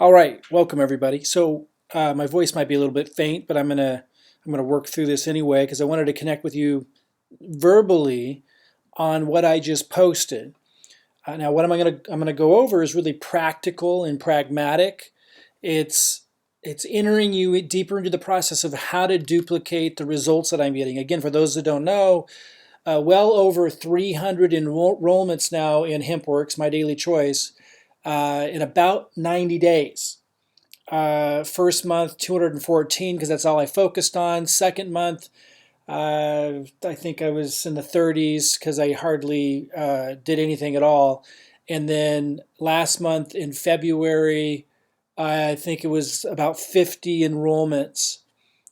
All right, welcome everybody. So my voice might be a little bit faint, but I'm gonna work through this anyway because I wanted to connect with you verbally on what I just posted. Now, what I'm gonna go over is really practical and pragmatic. It's it's entering you deeper into the process of how to duplicate the results that I'm getting. Again, for those that don't know, well over 300 enrollments now in Hempworx, MyDailyChoice, in about 90 days. First month, 214, because that's all I focused on. Second month, I think I was in the 30s because I hardly did anything at all. And then last month in February, I think it was about 50 enrollments.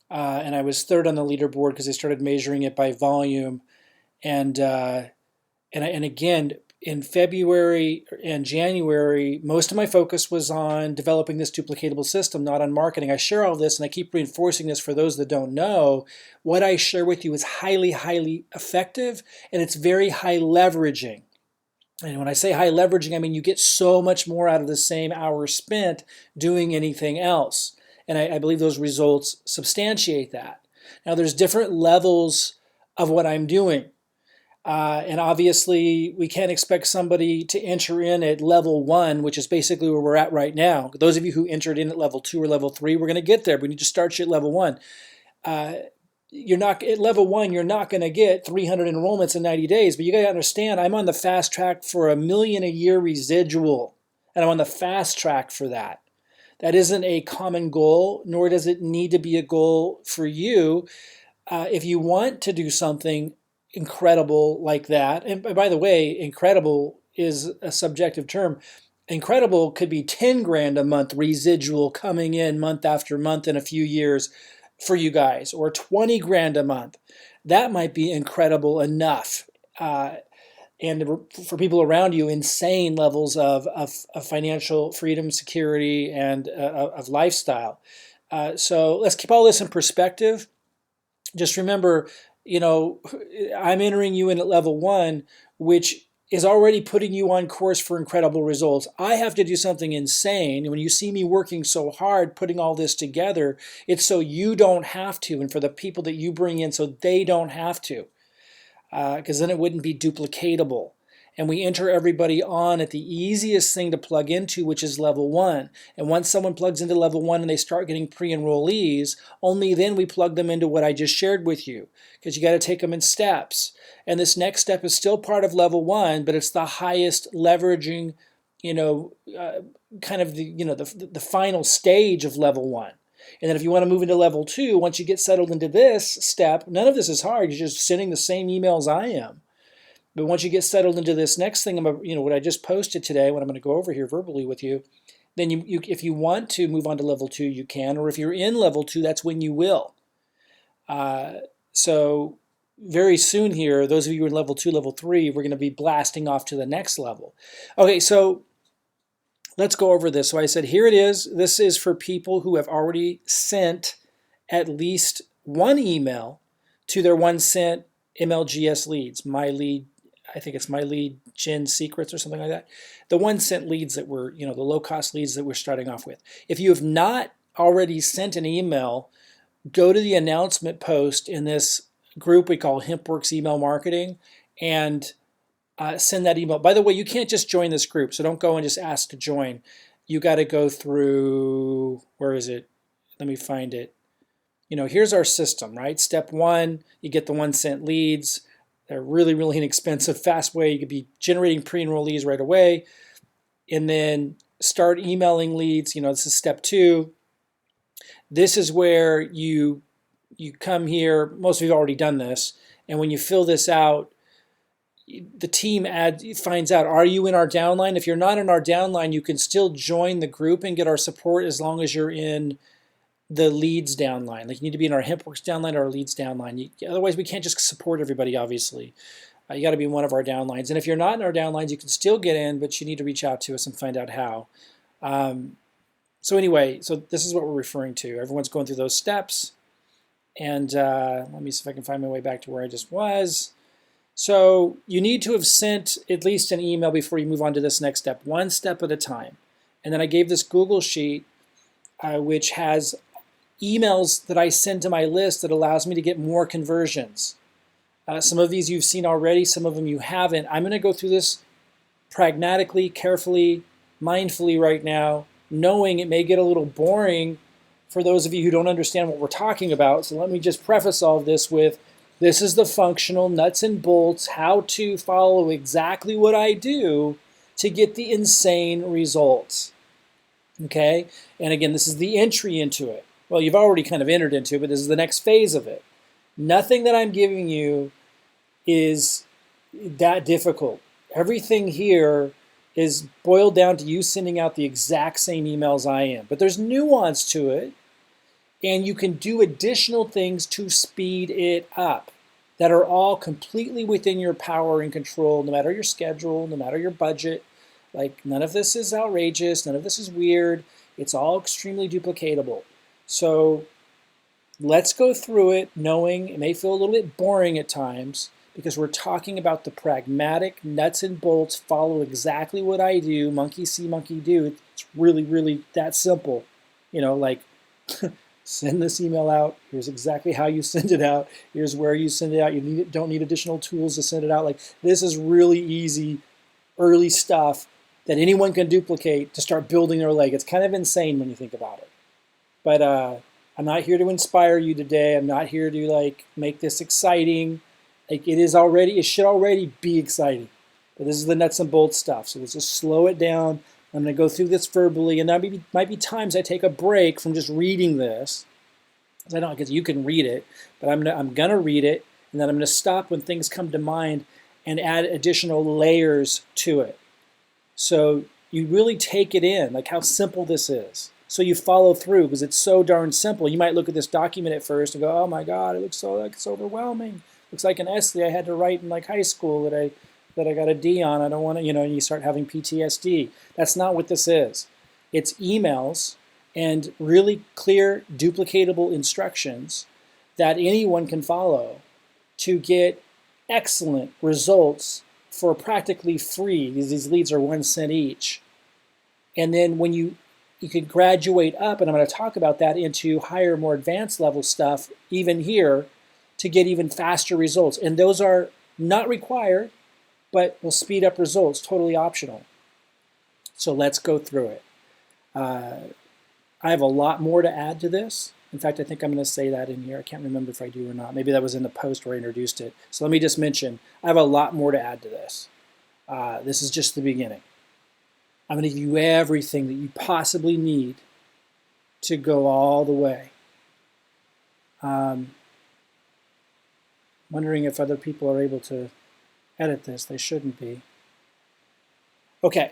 And I was third on the leaderboard because they started measuring it by volume. And and again, in February and January, most of my focus was on developing this duplicatable system, not on marketing. I share all this and I keep reinforcing this for those that don't know. What I share with you is highly, highly effective, and it's very high leveraging. And when I say high leveraging, I mean you get so much more out of the same hour spent doing anything else. And I believe those results substantiate that. Now, there's different levels of what I'm doing. And obviously, we can't expect somebody to enter in at level one, which is basically where we're at right now. Those of you who entered in at level two or level three, we're going to get there. We need to start you at level one. Uh, you're not at level one. You're not going to get 300 enrollments in 90 days. But you got to understand, I'm on the fast track for $1 million a year residual, and I'm on the fast track for that. That isn't a common goal, nor does it need to be a goal for you. If you want to do something incredible like that, and by the way, incredible is a subjective term. Incredible could be 10 grand a month residual coming in month after month in a few years for you guys, or 20 grand a month. That might be incredible enough. And for people around you, insane levels of financial freedom, security, and of lifestyle. So let's keep all this in perspective. Just remember, I'm entering you in at level one, which is already putting you on course for incredible results. I have to do something insane. And when you see me working so hard, putting all this together, it's so you don't have to, and for the people that you bring in so they don't have to, because then it wouldn't be duplicatable. And we enter everybody on at the easiest thing to plug into, which is level one. And once someone plugs into level one and they start getting pre-enrollees, only then we plug them into what I just shared with you, because you got to take them in steps. And this next step is still part of level one, but it's the highest leveraging, kind of the final stage of level one. And then if you want to move into level two, once you get settled into this step, none of this is hard. You're just sending the same emails I am. But once you get settled into this next thing, what I just posted today, what I'm going to go over here verbally with you, then if you want to move on to level two, you can. Or if you're in level two, that's when you will. So very soon here, those of you who are in level two, level three, we're going to be blasting off to the next level. Okay, so let's go over this. So I said, here it is. This is for people who have already sent at least one email to their 1 cent MLGS leads, I think it's My Lead Gen Secrets or something like that. The 1 cent leads that we're, the low cost leads that we're starting off with. If you have not already sent an email, go to the announcement post in this group we call Hempworx Email Marketing and send that email. By the way, you can't just join this group, so don't go and just ask to join. You got to go through, where is it? Let me find it. Here's our system, right? Step one, you get the 1 cent leads. They're really, really inexpensive, fast way. You could be generating pre-enrollees right away. And then start emailing leads. This is step two. This is where you come here. Most of you have already done this. And when you fill this out, the team finds out, are you in our downline? If you're not in our downline, you can still join the group and get our support as long as you're in the leads downline. Like, you need to be in our Hempworx downline or our leads downline. Otherwise, we can't just support everybody, obviously. You got to be in one of our downlines. And if you're not in our downlines, you can still get in, but you need to reach out to us and find out how. So anyway, so this is what we're referring to. Everyone's going through those steps. And let me see if I can find my way back to where I just was. So you need to have sent at least an email before you move on to this next step, one step at a time. And then I gave this Google Sheet, which has emails that I send to my list that allows me to get more conversions. Some of these you've seen already, some of them you haven't. I'm going to go through this pragmatically, carefully, mindfully right now, knowing it may get a little boring for those of you who don't understand what we're talking about. So let me just preface all of this with, this is the functional nuts and bolts, how to follow exactly what I do to get the insane results. Okay? And again, this is the entry into it. Well, you've already kind of entered into it, but this is the next phase of it. Nothing that I'm giving you is that difficult. Everything here is boiled down to you sending out the exact same emails I am. But there's nuance to it, and you can do additional things to speed it up that are all completely within your power and control, no matter your schedule, no matter your budget. Like, none of this is outrageous, none of this is weird. It's all extremely duplicatable. So let's go through it, knowing it may feel a little bit boring at times, because we're talking about the pragmatic nuts and bolts, follow exactly what I do, monkey see, monkey do. It's really, really that simple. You know, like, send this email out. Here's exactly how you send it out. Here's where you send it out. You don't need additional tools to send it out. Like, this is really easy, early stuff that anyone can duplicate to start building their leg. It's kind of insane when you think about it. But I'm not here to inspire you today. I'm not here to like make this exciting. Like, it should already be exciting. But this is the nuts and bolts stuff. So let's just slow it down. I'm going to go through this verbally, and there might be times I take a break from just reading this. Because you can read it, but I'm going to read it, and then I'm going to stop when things come to mind and add additional layers to it. So you really take it in, like how simple this is. So you follow through, because it's so darn simple. You might look at this document at first and go, oh my God, it looks so like it's overwhelming. Looks like an essay I had to write in like high school that I got a D on. I don't want to, and you start having PTSD. That's not what this is. It's emails and really clear, duplicatable instructions that anyone can follow to get excellent results for practically free. These leads are 1 cent each. And then when you can graduate up, and I'm going to talk about that, into higher, more advanced level stuff, even here, to get even faster results. And those are not required, but will speed up results, totally optional. So let's go through it. I have a lot more to add to this. In fact, I think I'm going to say that in here. I can't remember if I do or not. Maybe that was in the post where I introduced it. So let me just mention, I have a lot more to add to this. This is just the beginning. I'm going to give you everything that you possibly need to go all the way. Wondering if other people are able to edit this. They shouldn't be. Okay,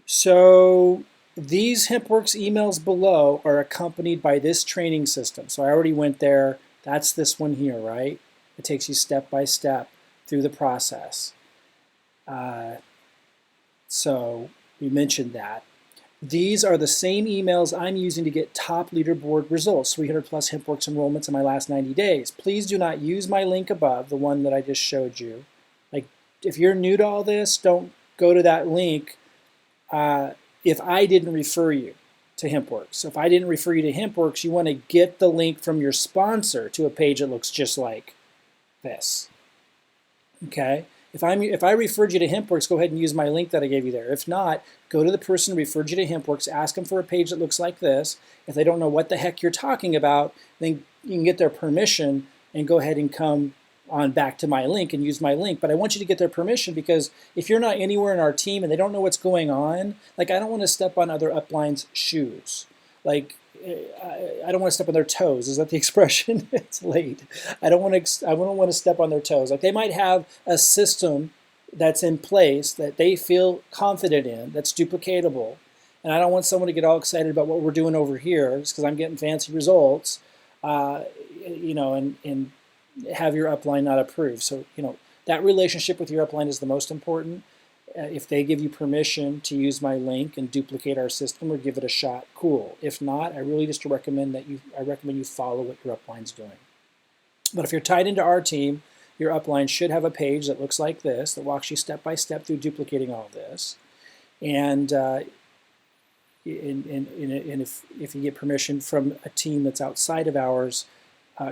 so these Hempworx emails below are accompanied by this training system. So I already went there. That's this one here, right? It takes you step by step through the process. So we mentioned that. These are the same emails I'm using to get top leaderboard results, 300 plus Hempworx enrollments in my last 90 days. Please do not use my link above, the one that I just showed you. Like, if you're new to all this, don't go to that link if I didn't refer you to Hempworx. So if I didn't refer you to Hempworx, you want to get the link from your sponsor to a page that looks just like this. Okay? If I referred you to Hempworx, go ahead and use my link that I gave you there. If not, go to the person who referred you to Hempworx, ask them for a page that looks like this. If they don't know what the heck you're talking about, then you can get their permission and go ahead and come on back to my link and use my link. But I want you to get their permission, because if you're not anywhere in our team and they don't know what's going on, like, I don't want to step on other uplines' shoes. Like, I don't want to step on their toes. Is that the expression? It's late. I don't want to step on their toes. Like, they might have a system that's in place that they feel confident in, that's duplicatable, and I don't want someone to get all excited about what we're doing over here just because I'm getting fancy results, and have your upline not approve. So, that relationship with your upline is the most important. If they give you permission to use my link and duplicate our system or give it a shot, cool. If not, I really just recommend you follow what your upline's doing. But if you're tied into our team, your upline should have a page that looks like this, that walks you step by step through duplicating all of this. And and if you get permission from a team that's outside of ours,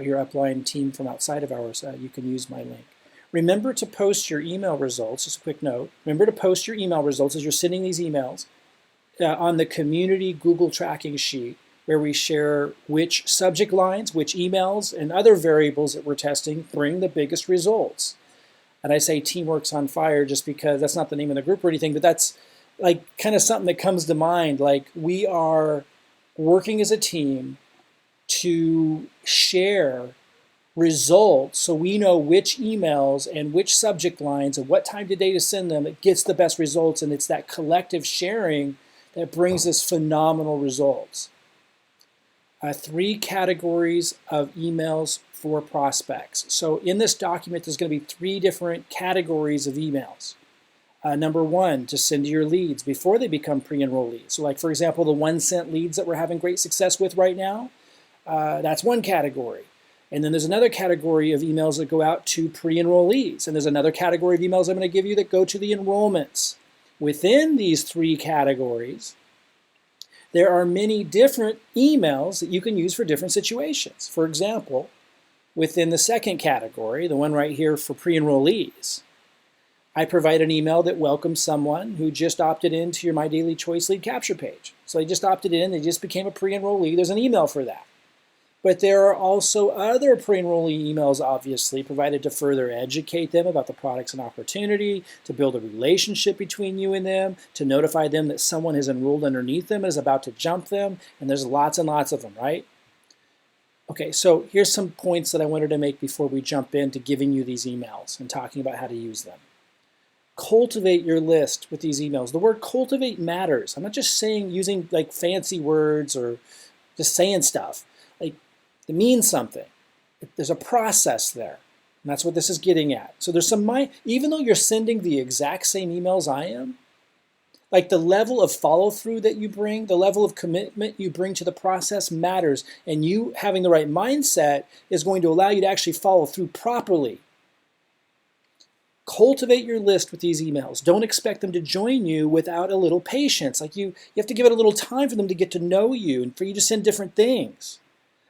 your upline team from outside of ours, you can use my link. Remember to post your email results, just a quick note. Remember to post your email results as you're sending these emails on the community Google tracking sheet, where we share which subject lines, which emails, and other variables that we're testing bring the biggest results. And I say Teamworks on Fire just because that's not the name of the group or anything, but that's like kind of something that comes to mind. Like, we are working as a team to share results so we know which emails and which subject lines and what time of day to send them. It gets the best results, and it's that collective sharing that brings us phenomenal results. 3 categories of emails for prospects. So in this document, there's going to be 3 different categories of emails. Number 1, to send to your leads before they become pre-enroll leads. So like, for example, the 1 cent leads that we're having great success with right now, that's one category. And then there's another category of emails that go out to pre-enrollees. And there's another category of emails I'm going to give you that go to the enrollments. Within these 3 categories, there are many different emails that you can use for different situations. For example, within the second category, the one right here for pre-enrollees, I provide an email that welcomes someone who just opted into your MyDailyChoice lead capture page. So they just opted in, they just became a pre-enrollee. There's an email for that. But there are also other pre-enrollee emails, obviously, provided to further educate them about the products and opportunity, to build a relationship between you and them, to notify them that someone has enrolled underneath them and is about to jump them, and there's lots and lots of them, right? Okay, so here's some points that I wanted to make before we jump into giving you these emails and talking about how to use them. Cultivate your list with these emails. The word cultivate matters. I'm not just saying using like fancy words or just saying stuff. Like, it means something. There's a process there. And that's what this is getting at. So there's some even though you're sending the exact same emails I am, like the level of follow-through that you bring, the level of commitment you bring to the process matters. And you having the right mindset is going to allow you to actually follow through properly. Cultivate your list with these emails. Don't expect them to join you without a little patience. Like, you have to give it a little time for them to get to know you and for you to send different things.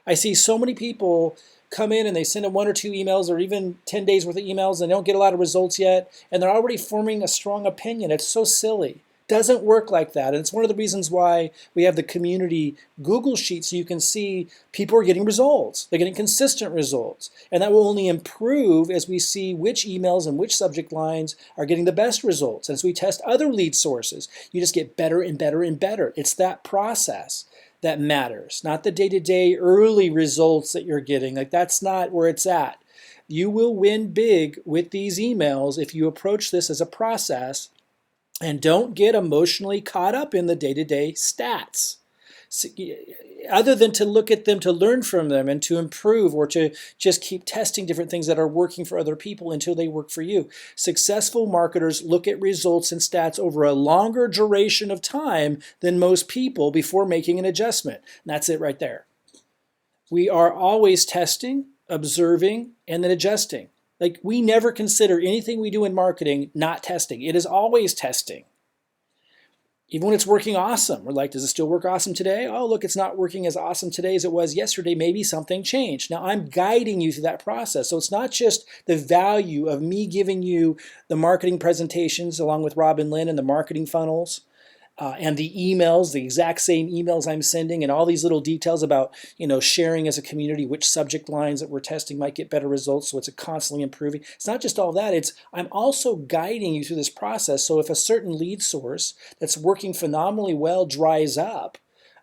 I see so many people come in and they send in 1 or 2 emails or even 10 days worth of emails and they don't get a lot of results yet, and they're already forming a strong opinion. It's so silly. Doesn't work like that. And it's one of the reasons why we have the community Google sheet, so you can see people are getting results. They're getting consistent results. And that will only improve as we see which emails and which subject lines are getting the best results. And as we test other lead sources, you just get better and better and better. It's that process that matters, not the day-to-day early results that you're getting. Like, that's not where it's at. You will win big with these emails if you approach this as a process and don't get emotionally caught up in the day-to-day stats. Other than to look at them, to learn from them and to improve, or to just keep testing different things that are working for other people until they work for you. Successful marketers look at results and stats over a longer duration of time than most people before making an adjustment. And that's it right there. We are always testing, observing, and then adjusting. Like, we never consider anything we do in marketing not testing. It is always testing. Even when it's working awesome, we're like, does it still work awesome today? Oh, look, it's not working as awesome today as it was yesterday. Maybe something changed. Now, I'm guiding you through that process. So it's not just the value of me giving you the marketing presentations along with Rob and Lynn and the marketing funnels, and the emails, the exact same emails I'm sending, and all these little details about, sharing as a community which subject lines that we're testing might get better results, so it's constantly improving. It's not just all that. I'm also guiding you through this process. So if a certain lead source that's working phenomenally well dries up,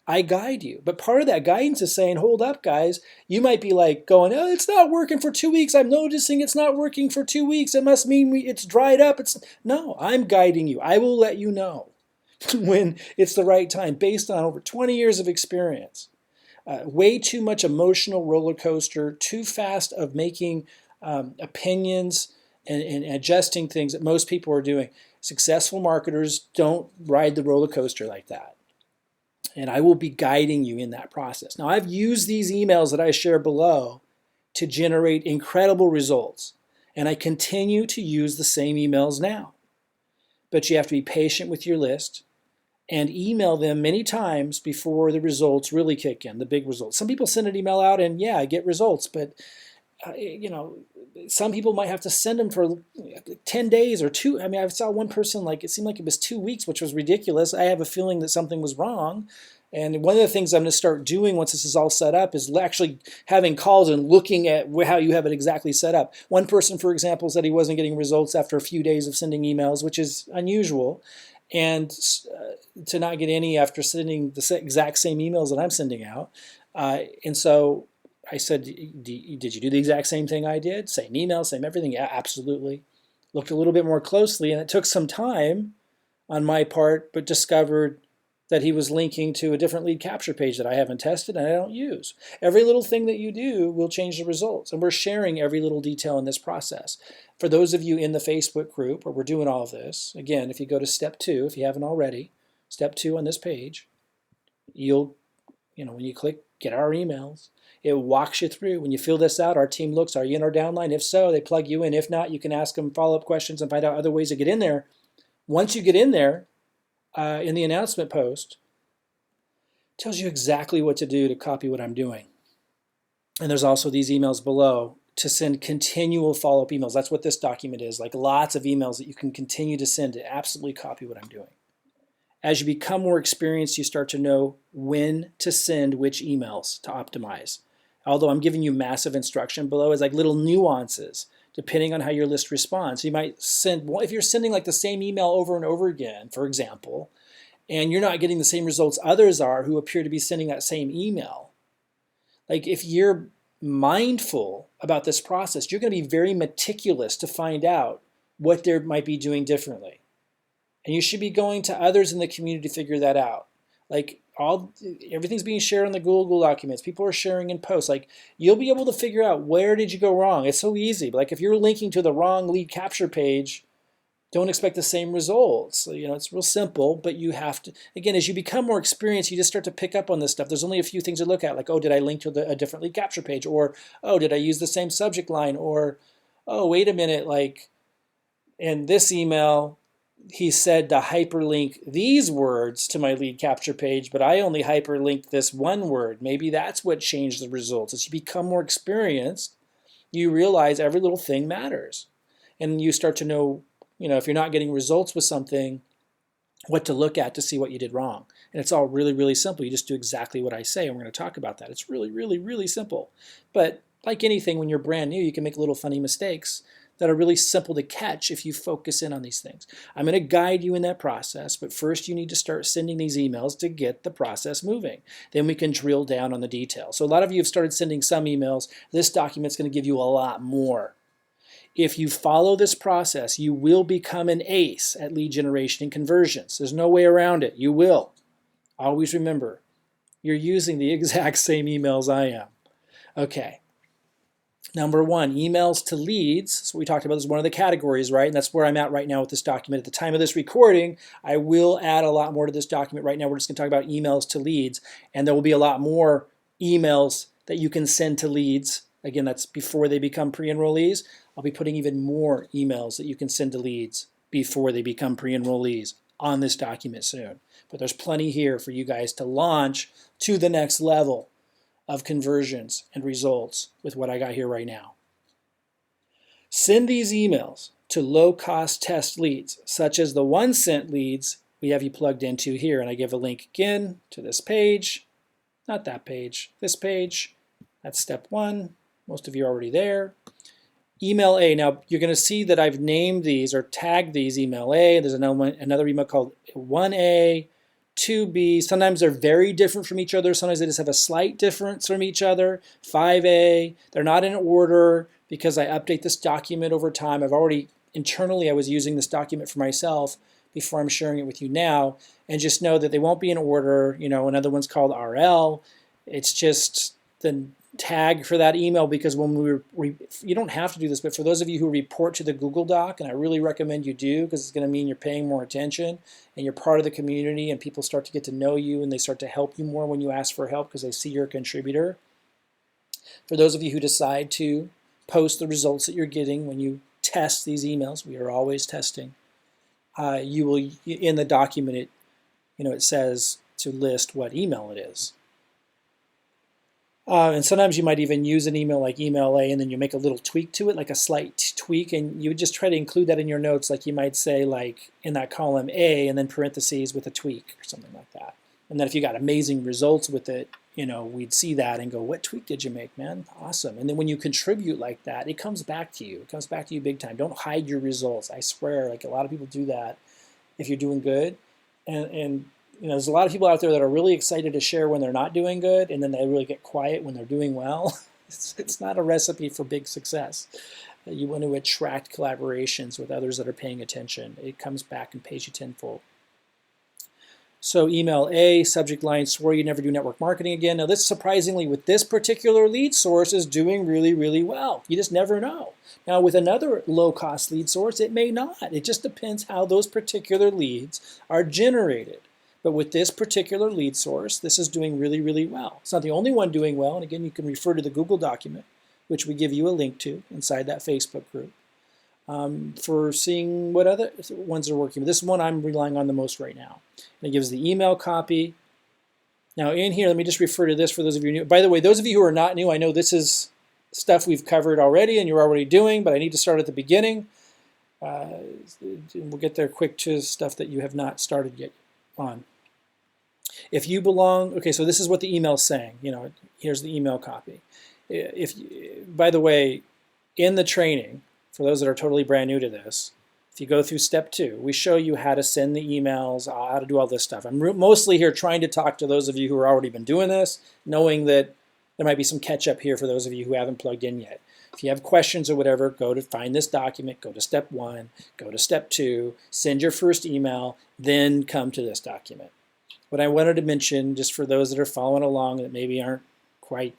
I guide you. But part of that guidance is saying, hold up, guys. You might be like going, oh, it's not working for 2 weeks. I'm noticing it's not working for 2 weeks. It must mean it's dried up. No, I'm guiding you. I will let you know when it's the right time, based on over 20 years of experience. Way too much emotional roller coaster, too fast of making opinions and adjusting things that most people are doing. Successful marketers don't ride the roller coaster like that. And I will be guiding you in that process. Now, I've used these emails that I share below to generate incredible results. And I continue to use the same emails now. But you have to be patient with your list and email them many times before the results really kick in, the big results. Some people send an email out and yeah, I get results, but some people might have to send them for 10 days or two. I mean, I saw one person, like, it seemed like it was 2 weeks, which was ridiculous. I have a feeling that something was wrong. And one of the things I'm going to start doing once this is all set up is actually having calls and looking at how you have it exactly set up. One person, for example, said he wasn't getting results after a few days of sending emails, which is unusual. And to not get any after sending the exact same emails that I'm sending out. And so I said, did you do the exact same thing I did? Same email, same everything? Yeah, absolutely. Looked a little bit more closely, and it took some time on my part, but discovered that he was linking to a different lead capture page that I haven't tested and I don't use. Every little thing that you do will change the results, and we're sharing every little detail in this process. For those of you in the Facebook group where we're doing all of this, again, if you go to step 2, if you haven't already, step 2 on this page, when you click get our emails, it walks you through. When you fill this out, our team looks, are you in our downline? If so, they plug you in. If not, you can ask them follow-up questions and find out other ways to get in there. Once you get in there, in the announcement post, it tells you exactly what to do to copy what I'm doing. And there's also these emails below to send continual follow-up emails. That's what this document is, like lots of emails that you can continue to send to absolutely copy what I'm doing. As you become more experienced, you start to know when to send which emails to optimize. Although I'm giving you massive instruction below, it's like little nuances depending on how your list responds. You might send, well, if you're sending like the same email over and over again, for example, and you're not getting the same results others are who appear to be sending that same email, like if you're mindful about this process, you're going to be very meticulous to find out what they might be doing differently. And you should be going to others in the community to figure that out. Like everything's being shared on the Google documents. People are sharing in posts. Like you'll be able to figure out where did you go wrong. It's so easy. But like if you're linking to the wrong lead capture page, don't expect the same results. So, it's real simple, but you have to, again, as you become more experienced, you just start to pick up on this stuff. There's only a few things to look at, like, oh, did I link to a different lead capture page? Or, oh, did I use the same subject line? Or, oh, wait a minute, like in this email, he said to hyperlink these words to my lead capture page, but I only hyperlinked this one word. Maybe that's what changed the results. As you become more experienced, you realize every little thing matters. And you start to know, if you're not getting results with something, what to look at to see what you did wrong. And it's all really, really simple. You just do exactly what I say, and we're going to talk about that. It's really, really, really simple. But like anything, when you're brand new, you can make little funny mistakes that are really simple to catch if you focus in on these things. I'm going to guide you in that process, but first you need to start sending these emails to get the process moving. Then we can drill down on the details. So a lot of you have started sending some emails. This document's going to give you a lot more. If you follow this process, you will become an ace at lead generation and conversions. There's no way around it. You will. Always remember, you're using the exact same emails I am. Okay. Number 1, emails to leads. So we talked about this is one of the categories, right? And that's where I'm at right now with this document. At the time of this recording, I will add a lot more to this document. Right now, we're just going to talk about emails to leads. And there will be a lot more emails that you can send to leads. Again, that's before they become pre-enrollees. I'll be putting even more emails that you can send to leads before they become pre-enrollees on this document soon. But there's plenty here for you guys to launch to the next level of conversions and results with what I got here right now. Send these emails to low-cost test leads, such as the 1 cent leads we have you plugged into here. And I give a link again to this page, not that page, this page. That's step 1. Most of you are already there. Email A. Now, you're going to see that I've named these or tagged these email A. There's another email called 1A, 2B. Sometimes they're very different from each other. Sometimes they just have a slight difference from each other. 5A. They're not in order because I update this document over time. Internally, I was using this document for myself before I'm sharing it with you now. And just know that they won't be in order. Another one's called RL. It's just the tag for that email because when you don't have to do this, but for those of you who report to the Google Doc, and I really recommend you do because it's going to mean you're paying more attention and you're part of the community and people start to get to know you and they start to help you more when you ask for help because they see you're a contributor. For those of you who decide to post the results that you're getting when you test these emails, we are always testing, you will, in the document, it says to list what email it is. And sometimes you might even use an email like email A, and then you make a little tweak to it, like a slight tweak, and you would just try to include that in your notes, like you might say, like in that column A, and then parentheses with a tweak or something like that. And then if you got amazing results with it, we'd see that and go, what tweak did you make, man? Awesome. And then when you contribute like that, it comes back to you. It comes back to you big time. Don't hide your results. I swear, like a lot of people do that if you're doing good. And there's a lot of people out there that are really excited to share when they're not doing good, and then they really get quiet when they're doing well. It's not a recipe for big success. You want to attract collaborations with others that are paying attention. It comes back and pays you tenfold. So email A, subject line, swore you never do network marketing again. Now this, surprisingly, with this particular lead source is doing really, really well. You just never know. Now with another low-cost lead source, it may not. It just depends how those particular leads are generated. But with this particular lead source, this is doing really, really well. It's not the only one doing well. And again, you can refer to the Google document, which we give you a link to inside that Facebook group, for seeing what other ones are working. This is one I'm relying on the most right now. And it gives the email copy. Now in here, let me just refer to this for those of you new. By the way, those of you who are not new, I know this is stuff we've covered already and you're already doing, but I need to start at the beginning. We'll get there quick to stuff that you have not started yet on. If you belong, okay, so this is what the email's saying. Here's the email copy. By the way, in the training, for those that are totally brand new to this, if you go through step 2, we show you how to send the emails, how to do all this stuff. I'm mostly here trying to talk to those of you who have already been doing this, knowing that there might be some catch up here for those of you who haven't plugged in yet. If you have questions or whatever, go to find this document, go to step 1, go to step 2, send your first email, then come to this document. What I wanted to mention, just for those that are following along that maybe aren't quite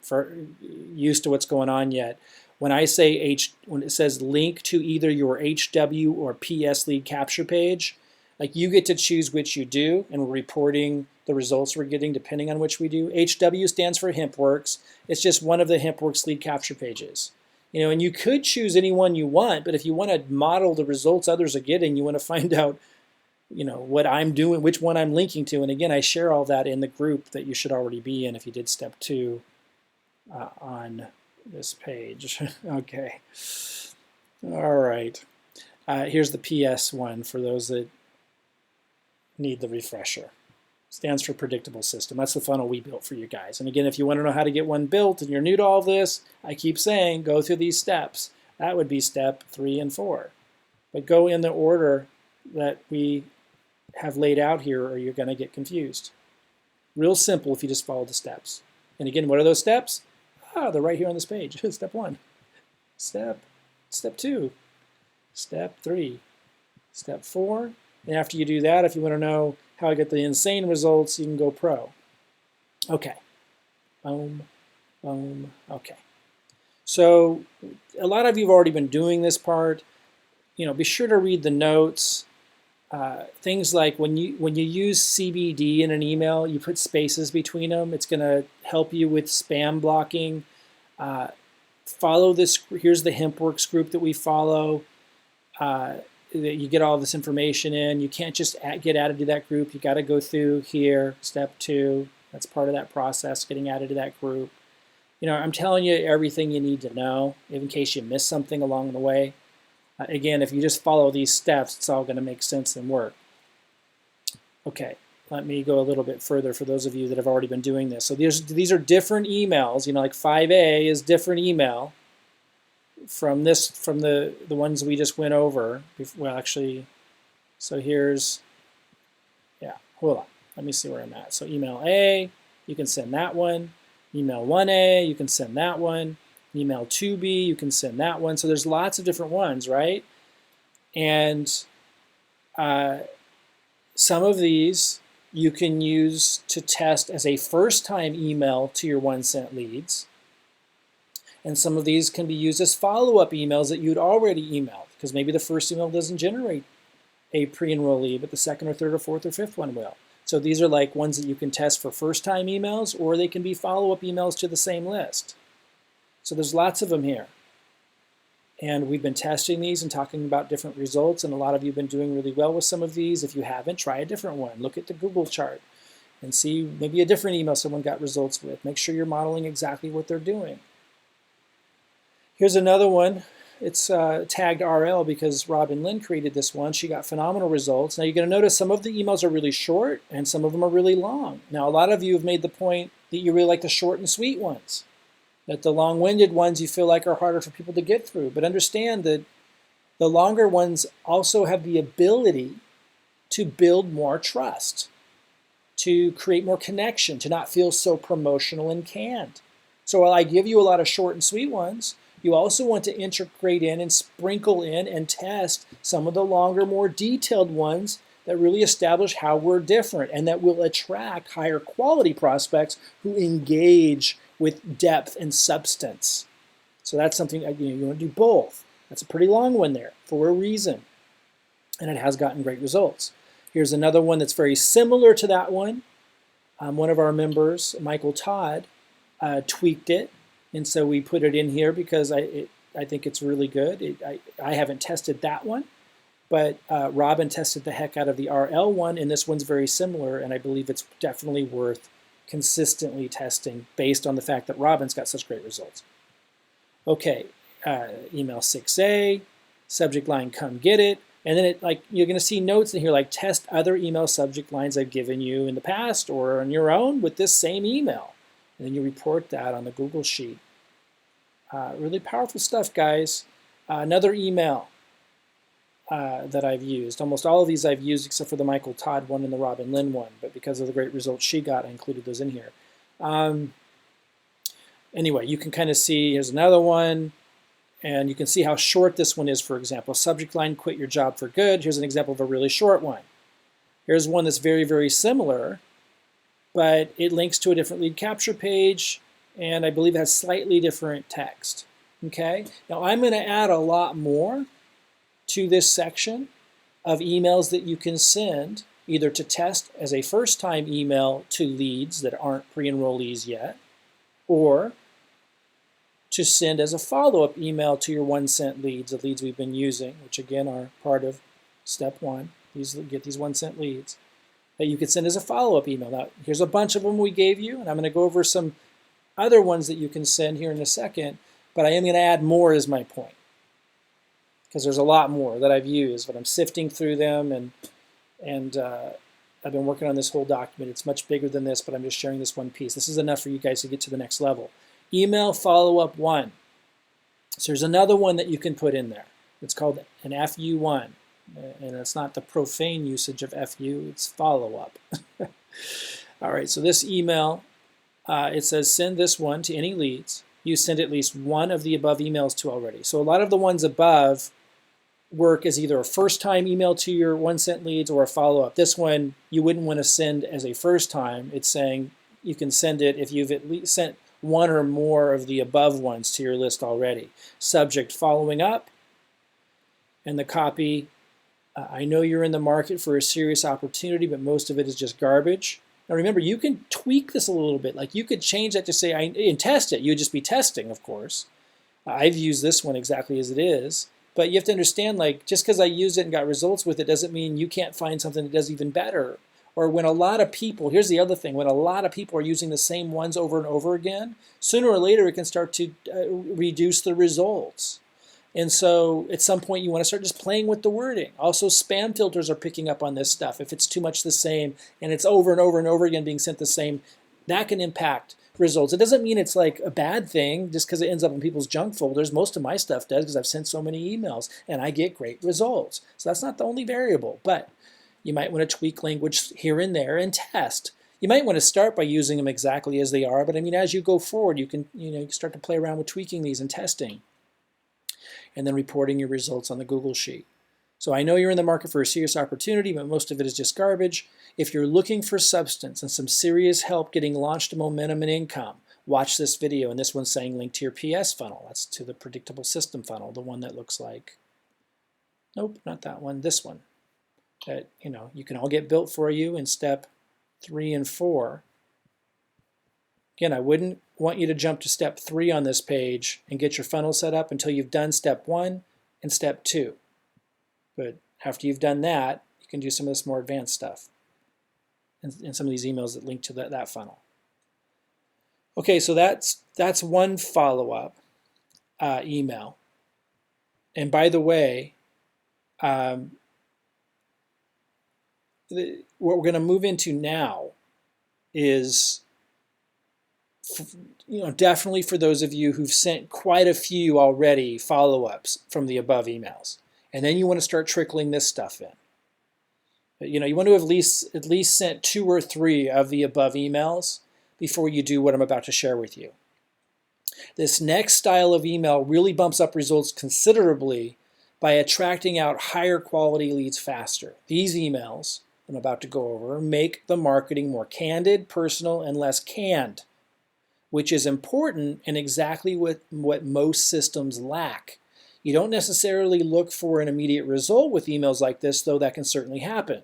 used to what's going on yet, when I say when it says link to either your HW or PS lead capture page, like you get to choose which you do, and we're reporting the results we're getting depending on which we do. HW stands for Hempworx. It's just one of the Hempworx lead capture pages. And you could choose any one you want, but if you want to model the results others are getting, you want to find out what I'm doing, which one I'm linking to. And again, I share all that in the group that you should already be in if you did step 2 on this page. Okay. All right. Here's the PS one for those that need the refresher. Stands for predictable system. That's the funnel we built for you guys. And again, if you want to know how to get one built and you're new to all this, I keep saying go through these steps. That would be step 3 and 4. But go in the order that we have laid out here or you're going to get confused. Real simple if you just follow the steps. And again, what are those steps? They're right here on this page. Step 1, step 2, step 3, step 4. And after you do that, if you want to know how I get the insane results, you can go pro. Okay. Boom, boom, okay. So a lot of you have already been doing this part. Be sure to read the notes. Things like when you use CBD in an email, you put spaces between them. It's going to help you with spam blocking. Follow this. Here's the Hempworx group that we follow. That you get all this information in. You can't just get added to that group. You got to go through here, step 2. That's part of that process, getting added to that group. I'm telling you everything you need to know in case you miss something along the way. Again, if you just follow these steps, it's all going to make sense and work. Okay, let me go a little bit further for those of you that have already been doing this. So these are different emails. Like 5A is different email from the ones we just went over. Well, actually, so here's, hold on. Let me see where I'm at. So email A, you can send that one. Email 1A, you can send that one. Email 2B, you can send that one. So there's lots of different ones, right? And some of these you can use to test as a first-time email to your 1-cent leads. And some of these can be used as follow-up emails that you'd already emailed, because maybe the first email doesn't generate a pre-enroll lead, but the second or third or fourth or fifth one will. So these are like ones that you can test for first-time emails, or they can be follow-up emails to the same list. So there's lots of them here. And we've been testing these and talking about different results, and a lot of you have been doing really well with some of these. If you haven't, try a different one. Look at the Google chart and see maybe a different email someone got results with. Make sure you're modeling exactly what they're doing. Here's another one. It's tagged RL because Robin Lynn created this one. She got phenomenal results. Now you're going to notice some of the emails are really short and some of them are really long. Now a lot of you have made the point that you really like the short and sweet ones, that the long-winded ones you feel like are harder for people to get through. But understand that the longer ones also have the ability to build more trust, to create more connection, to not feel so promotional and canned. So while I give you a lot of short and sweet ones, you also want to integrate in and sprinkle in and test some of the longer, more detailed ones that really establish how we're different and that will attract higher quality prospects who engage with depth and substance. So that's something you want to do both. That's a pretty long one there for a reason, and it has gotten great results. Here's another one that's very similar to that one. One of our members, Michael Todd, tweaked it, and so we put it in here because I think it's really good. I haven't tested that one, but Robin tested the heck out of the RL one, and this one's very similar, and I believe it's definitely worth consistently testing based on the fact that Robin's got such great results. Okay, email 6A, subject line, come get it. And then you're going to see notes in here like test other email subject lines I've given you in the past or on your own with this same email. And then you report that on the Google Sheet. Really powerful stuff, guys. Another email that I've used. Almost all of these I've used except for the Michael Todd one and the Robin Lynn one. But because of the great results she got, I included those in here. Anyway, you can kind of see, here's another one. And you can see how short this one is, for example. Subject line, quit your job for good. Here's an example of a really short one. Here's one that's very, very similar, but it links to a different lead capture page, and I believe it has slightly different text. Okay? Now I'm going to add a lot more to this section of emails that you can send either to test as a first-time email to leads that aren't pre-enrollees yet, or to send as a follow-up email to your 1 cent leads, the leads we've been using, which again are part of step 1. Get these 1 cent leads that you could send as a follow-up email. Now, here's a bunch of them we gave you, and I'm going to go over some other ones that you can send here in a second, but I am going to add more is my point, because there's a lot more that I've used, but I'm sifting through them, and I've been working on this whole document. It's much bigger than this, but I'm just sharing this one piece. This is enough for you guys to get to the next level. Email follow-up 1. So there's another one that you can put in there. It's called an FU1. And it's not the profane usage of FU, it's follow-up. All right, so this email, it says send this one to any leads. You send at least one of the above emails to already. So a lot of the ones above work as either a first-time email to your 1 cent leads or a follow-up. This one you wouldn't want to send as a first time. It's saying you can send it if you've at least sent one or more of the above ones to your list already. Subject, following up, and the copy, I know you're in the market for a serious opportunity, but most of it is just garbage. Now remember, you can tweak this a little bit. Like you could change that to say, and test it. You would just be testing, of course. I've used this one exactly as it is. But you have to understand, like, just because I used it and got results with it doesn't mean you can't find something that does even better. Or when a lot of people, here's the other thing, when a lot of people are using the same ones over and over again, sooner or later it can start to reduce the results. And so at some point you want to start just playing with the wording. Also, spam filters are picking up on this stuff. If it's too much the same and it's over and over and over again being sent the same, that can impact results. It doesn't mean it's like a bad thing just because it ends up in people's junk folders. Most of my stuff does because I've sent so many emails and I get great results. So that's not the only variable, but you might want to tweak language here and there and test. You might want to start by using them exactly as they are, but I mean, as you go forward, you can start to play around with tweaking these and testing, and then reporting your results on the Google Sheet. So I know you're in the market for a serious opportunity, but most of it is just garbage. If you're looking for substance and some serious help getting launched to momentum and income, watch this video. And this one's saying link to your PS funnel. That's to the predictable system funnel, the one that looks like, nope, not that one, this one. That you can all get built for you in step 3 and 4. Again, I wouldn't want you to jump to step 3 on this page and get your funnel set up until you've done step 1 and step 2. But after you've done that, you can do some of this more advanced stuff and some of these emails that link to that funnel. Okay, so that's one follow-up email. And by the way, what we're going to move into now is, definitely for those of you who've sent quite a few already follow-ups from the above emails, and then you want to start trickling this stuff in. You want to have at least sent 2 or 3 of the above emails before you do what I'm about to share with you. This next style of email really bumps up results considerably by attracting out higher quality leads faster. These emails I'm about to go over make the marketing more candid, personal, and less canned, which is important and exactly what most systems lack. You don't necessarily look for an immediate result with emails like this, though that can certainly happen.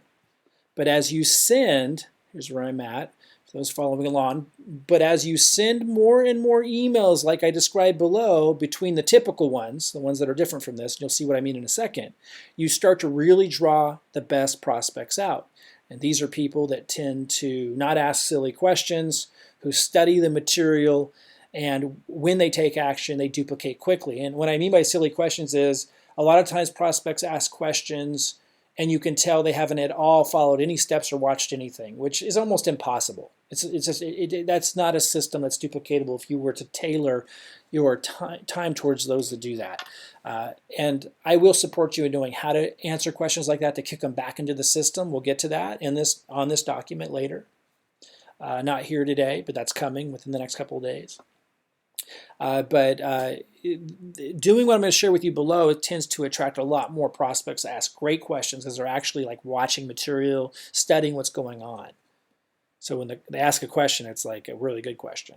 But as you send, here's where I'm at, for those following along, but as you send more and more emails like I described below, between the typical ones, the ones that are different from this, and you'll see what I mean in a second, you start to really draw the best prospects out. And these are people that tend to not ask silly questions, who study the material, and when they take action, they duplicate quickly. And what I mean by silly questions is a lot of times prospects ask questions and you can tell they haven't at all followed any steps or watched anything, which is almost impossible. That's not a system that's duplicatable if you were to tailor your time towards those that do that. And I will support you in knowing how to answer questions like that to kick them back into the system. We'll get to that on this document later. Not here today, but that's coming within the next couple of days. Doing what I'm going to share with you below, it tends to attract a lot more prospects to ask great questions because they're actually like watching material, studying what's going on. So when they ask a question, it's like a really good question.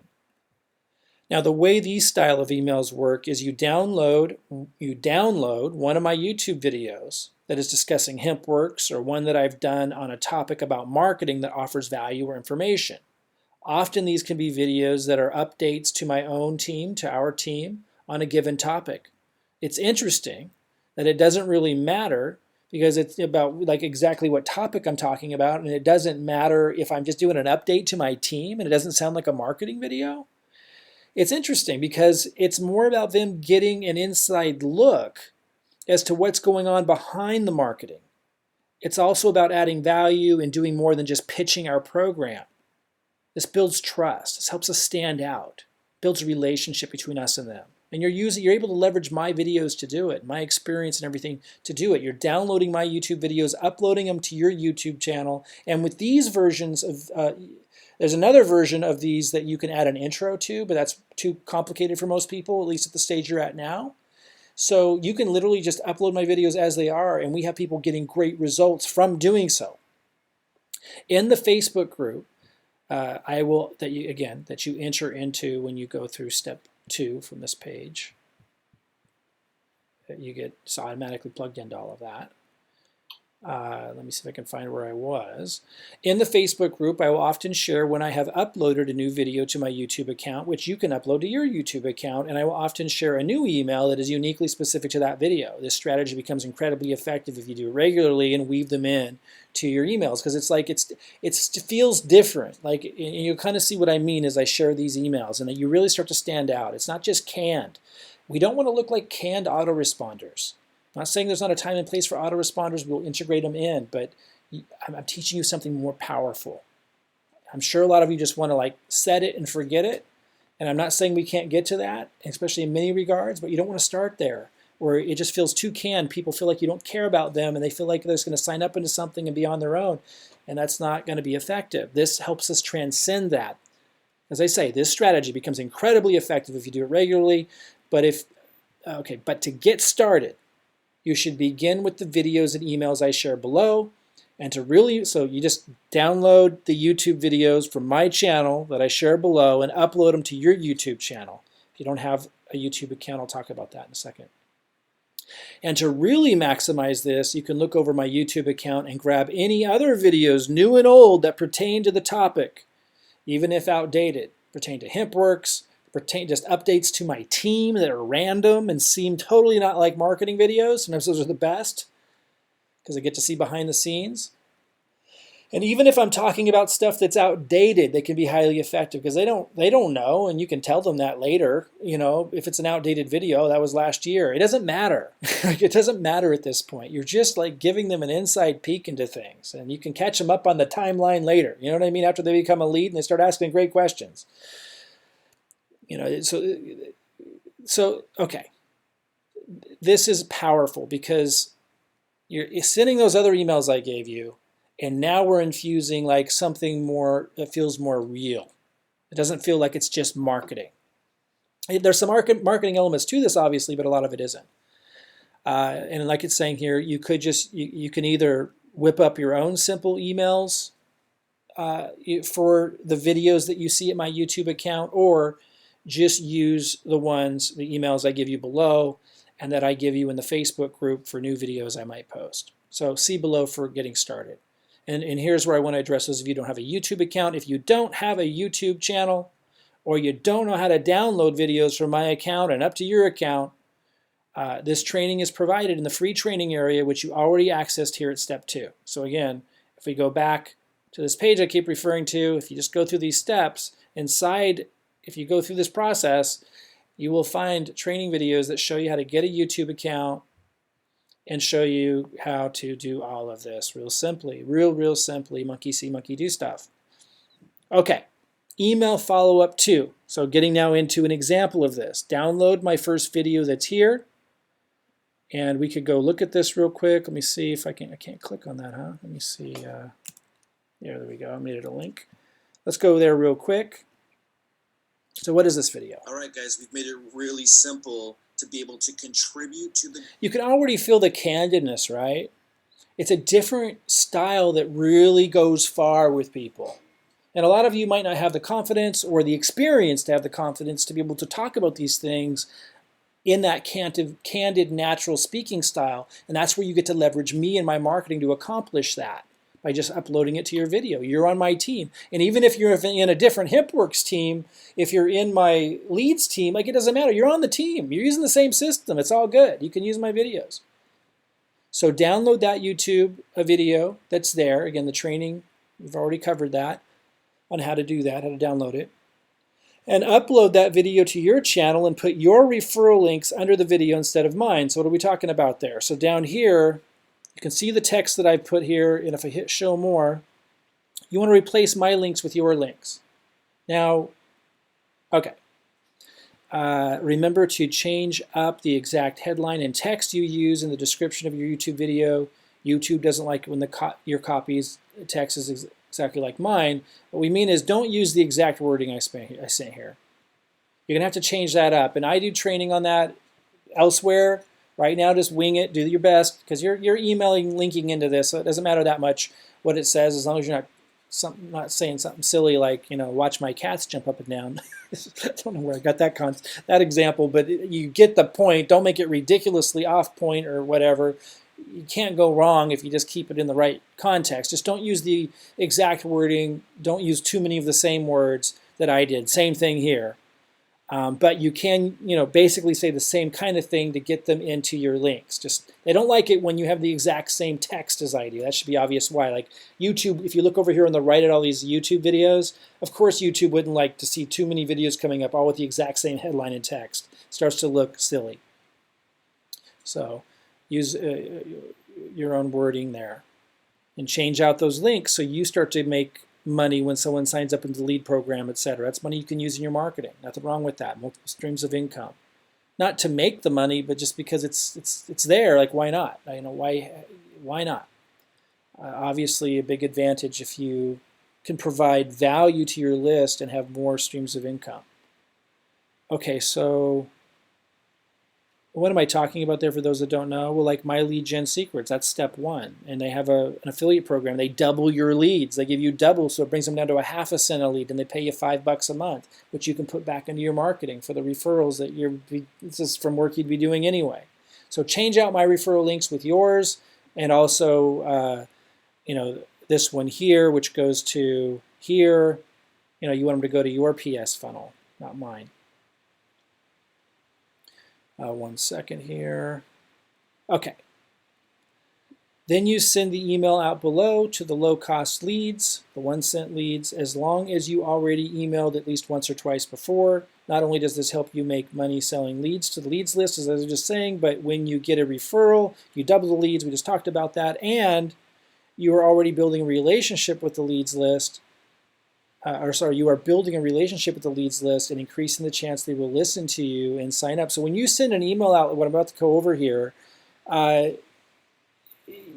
Now, the way these style of emails work is you download one of my YouTube videos that is discussing Hempworx, or one that I've done on a topic about marketing that offers value or information. Often these can be videos that are updates to my own team, to our team, on a given topic. It's interesting that it doesn't really matter because it's about like exactly what topic I'm talking about, and it doesn't matter if I'm just doing an update to my team and it doesn't sound like a marketing video. It's interesting because it's more about them getting an inside look as to what's going on behind the marketing. It's also about adding value and doing more than just pitching our program. This builds trust. This helps us stand out, builds a relationship between us and them. And you're able to leverage my videos to do it, my experience and everything to do it. You're downloading my YouTube videos, uploading them to your YouTube channel. And with these versions of, there's another version of these that you can add an intro to, but that's too complicated for most people, at least at the stage you're at now. So you can literally just upload my videos as they are, and we have people getting great results from doing so. In the Facebook group, that you enter into when you go through step 2 from this page. You get automatically plugged into all of that. Let me see if I can find where I was. In the Facebook group, I will often share when I have uploaded a new video to my YouTube account, which you can upload to your YouTube account, and I will often share a new email that is uniquely specific to that video. This strategy becomes incredibly effective if you do it regularly and weave them in to your emails, because it's like it feels different. Like, and you'll kind of see what I mean as I share these emails, and that you really start to stand out. It's not just canned. We don't want to look like canned autoresponders. I'm not saying there's not a time and place for autoresponders. We'll integrate them in, but I'm teaching you something more powerful. I'm sure a lot of you just want to like set it and forget it, and I'm not saying we can't get to that, especially in many regards, but you don't want to start there where it just feels too canned. People feel like you don't care about them, and they feel like they're just going to sign up into something and be on their own, and that's not going to be effective. This helps us transcend that. As I say, this strategy becomes incredibly effective if you do it regularly, but to get started, you should begin with the videos and emails I share below, and so you just download the YouTube videos from my channel that I share below and upload them to your YouTube channel. If you don't have a YouTube account, I'll talk about that in a second. And to really maximize this, you can look over my YouTube account and grab any other videos, new and old, that pertain to the topic, even if outdated. pertain to Hempworx, pertain just updates to my team that are random and seem totally not like marketing videos. Sometimes those are the best because I get to see behind the scenes. And even if I'm talking about stuff that's outdated, they can be highly effective because they don't know, and you can tell them that later. You know, if it's an outdated video, that was last year. It doesn't matter. It doesn't matter at this point. You're just like giving them an inside peek into things, and you can catch them up on the timeline later. You know what I mean? After they become a lead and they start asking great questions. You know, so okay. This is powerful because you're sending those other emails I gave you. And now we're infusing like something more that feels more real. It doesn't feel like it's just marketing. There's some marketing elements to this, obviously, but a lot of it isn't. And like it's saying here, you could just, you can either whip up your own simple emails for the videos that you see at my YouTube account, or just use the emails I give you below and that I give you in the Facebook group for new videos I might post. So see below for getting started. And here's where I want to address those of you who don't have a YouTube account. If you don't have a YouTube channel, or you don't know how to download videos from my account and up to your account, this training is provided in the free training area, which you already accessed here at step 2. So again, if we go back to this page I keep referring to, if you just go through these steps, inside, if you go through this process, you will find training videos that show you how to get a YouTube account and show you how to do all of this real simply, real simply, monkey see, monkey do stuff. Okay, email follow-up 2. So getting now into an example of this. Download my first video that's here, and we could go look at this real quick. Let me see if I can't click on that, huh? Let me see, there we go, I made it a link. Let's go there real quick. So what is this video? All right, guys, we've made it really simple to be able to contribute to the... You can already feel the candidness, right? It's a different style that really goes far with people. And a lot of you might not have the confidence or the experience to have the confidence to be able to talk about these things in that candid, natural speaking style. And that's where you get to leverage me and my marketing to accomplish that by just uploading it to your video. You're on my team. And even if you're in a different Hempworx team, if you're in my leads team, like it doesn't matter. You're on the team. You're using the same system. It's all good. You can use my videos. So download that YouTube video that's there. Again, the training, we've already covered that on how to do that, how to download it. And upload that video to your channel and put your referral links under the video instead of mine. So what are we talking about there? So down here, you can see the text that I put here, and if I hit show more, you want to replace my links with your links. Now, okay. Remember to change up the exact headline and text you use in the description of your YouTube video. YouTube doesn't like it when your copy's text is exactly like mine. What we mean is don't use the exact wording I sent here. You're going to have to change that up, and I do training on that elsewhere. Right now, just wing it, do your best, because you're emailing, linking into this, so it doesn't matter that much what it says, as long as you're not saying something silly like, you know, watch my cats jump up and down. I don't know where I got that example, but you get the point. Don't make it ridiculously off point or whatever. You can't go wrong if you just keep it in the right context. Just don't use the exact wording. Don't use too many of the same words that I did. Same thing here. But you can, you know, basically say the same kind of thing to get them into your links. Just they don't like it when you have the exact same text as I do. That should be obvious why. Like YouTube, if you look over here on the right at all these YouTube videos, of course YouTube wouldn't like to see too many videos coming up all with the exact same headline and text. It starts to look silly. So use your own wording there and change out those links so you start to make money when someone signs up into the lead program, etc. That's money you can use in your marketing. Nothing wrong with that. Multiple streams of income. Not to make the money, but just because it's there. Like why not? You know, why not? Obviously, a big advantage if you can provide value to your list and have more streams of income. Okay, so what am I talking about there for those that don't know? Well, like My Lead Gen Secrets, that's step 1. And they have an affiliate program. They double your leads. They give you double, so it brings them down to a half a cent a lead, and they pay you $5 a month, which you can put back into your marketing for the referrals that this is from work you'd be doing anyway. So change out my referral links with yours, and also, you know, this one here, which goes to here, you want them to go to your PS funnel, not mine. 1 second here. Okay. Then you send the email out below to the low-cost leads, the 1-cent leads, as long as you already emailed at least once or twice before. Not only does this help you make money selling leads to the leads list, as I was just saying, but when you get a referral, you double the leads. We just talked about that. And you are already building a relationship with the leads list. You are building a relationship with the leads list and increasing the chance they will listen to you and sign up. So when you send an email out, what I'm about to go over here,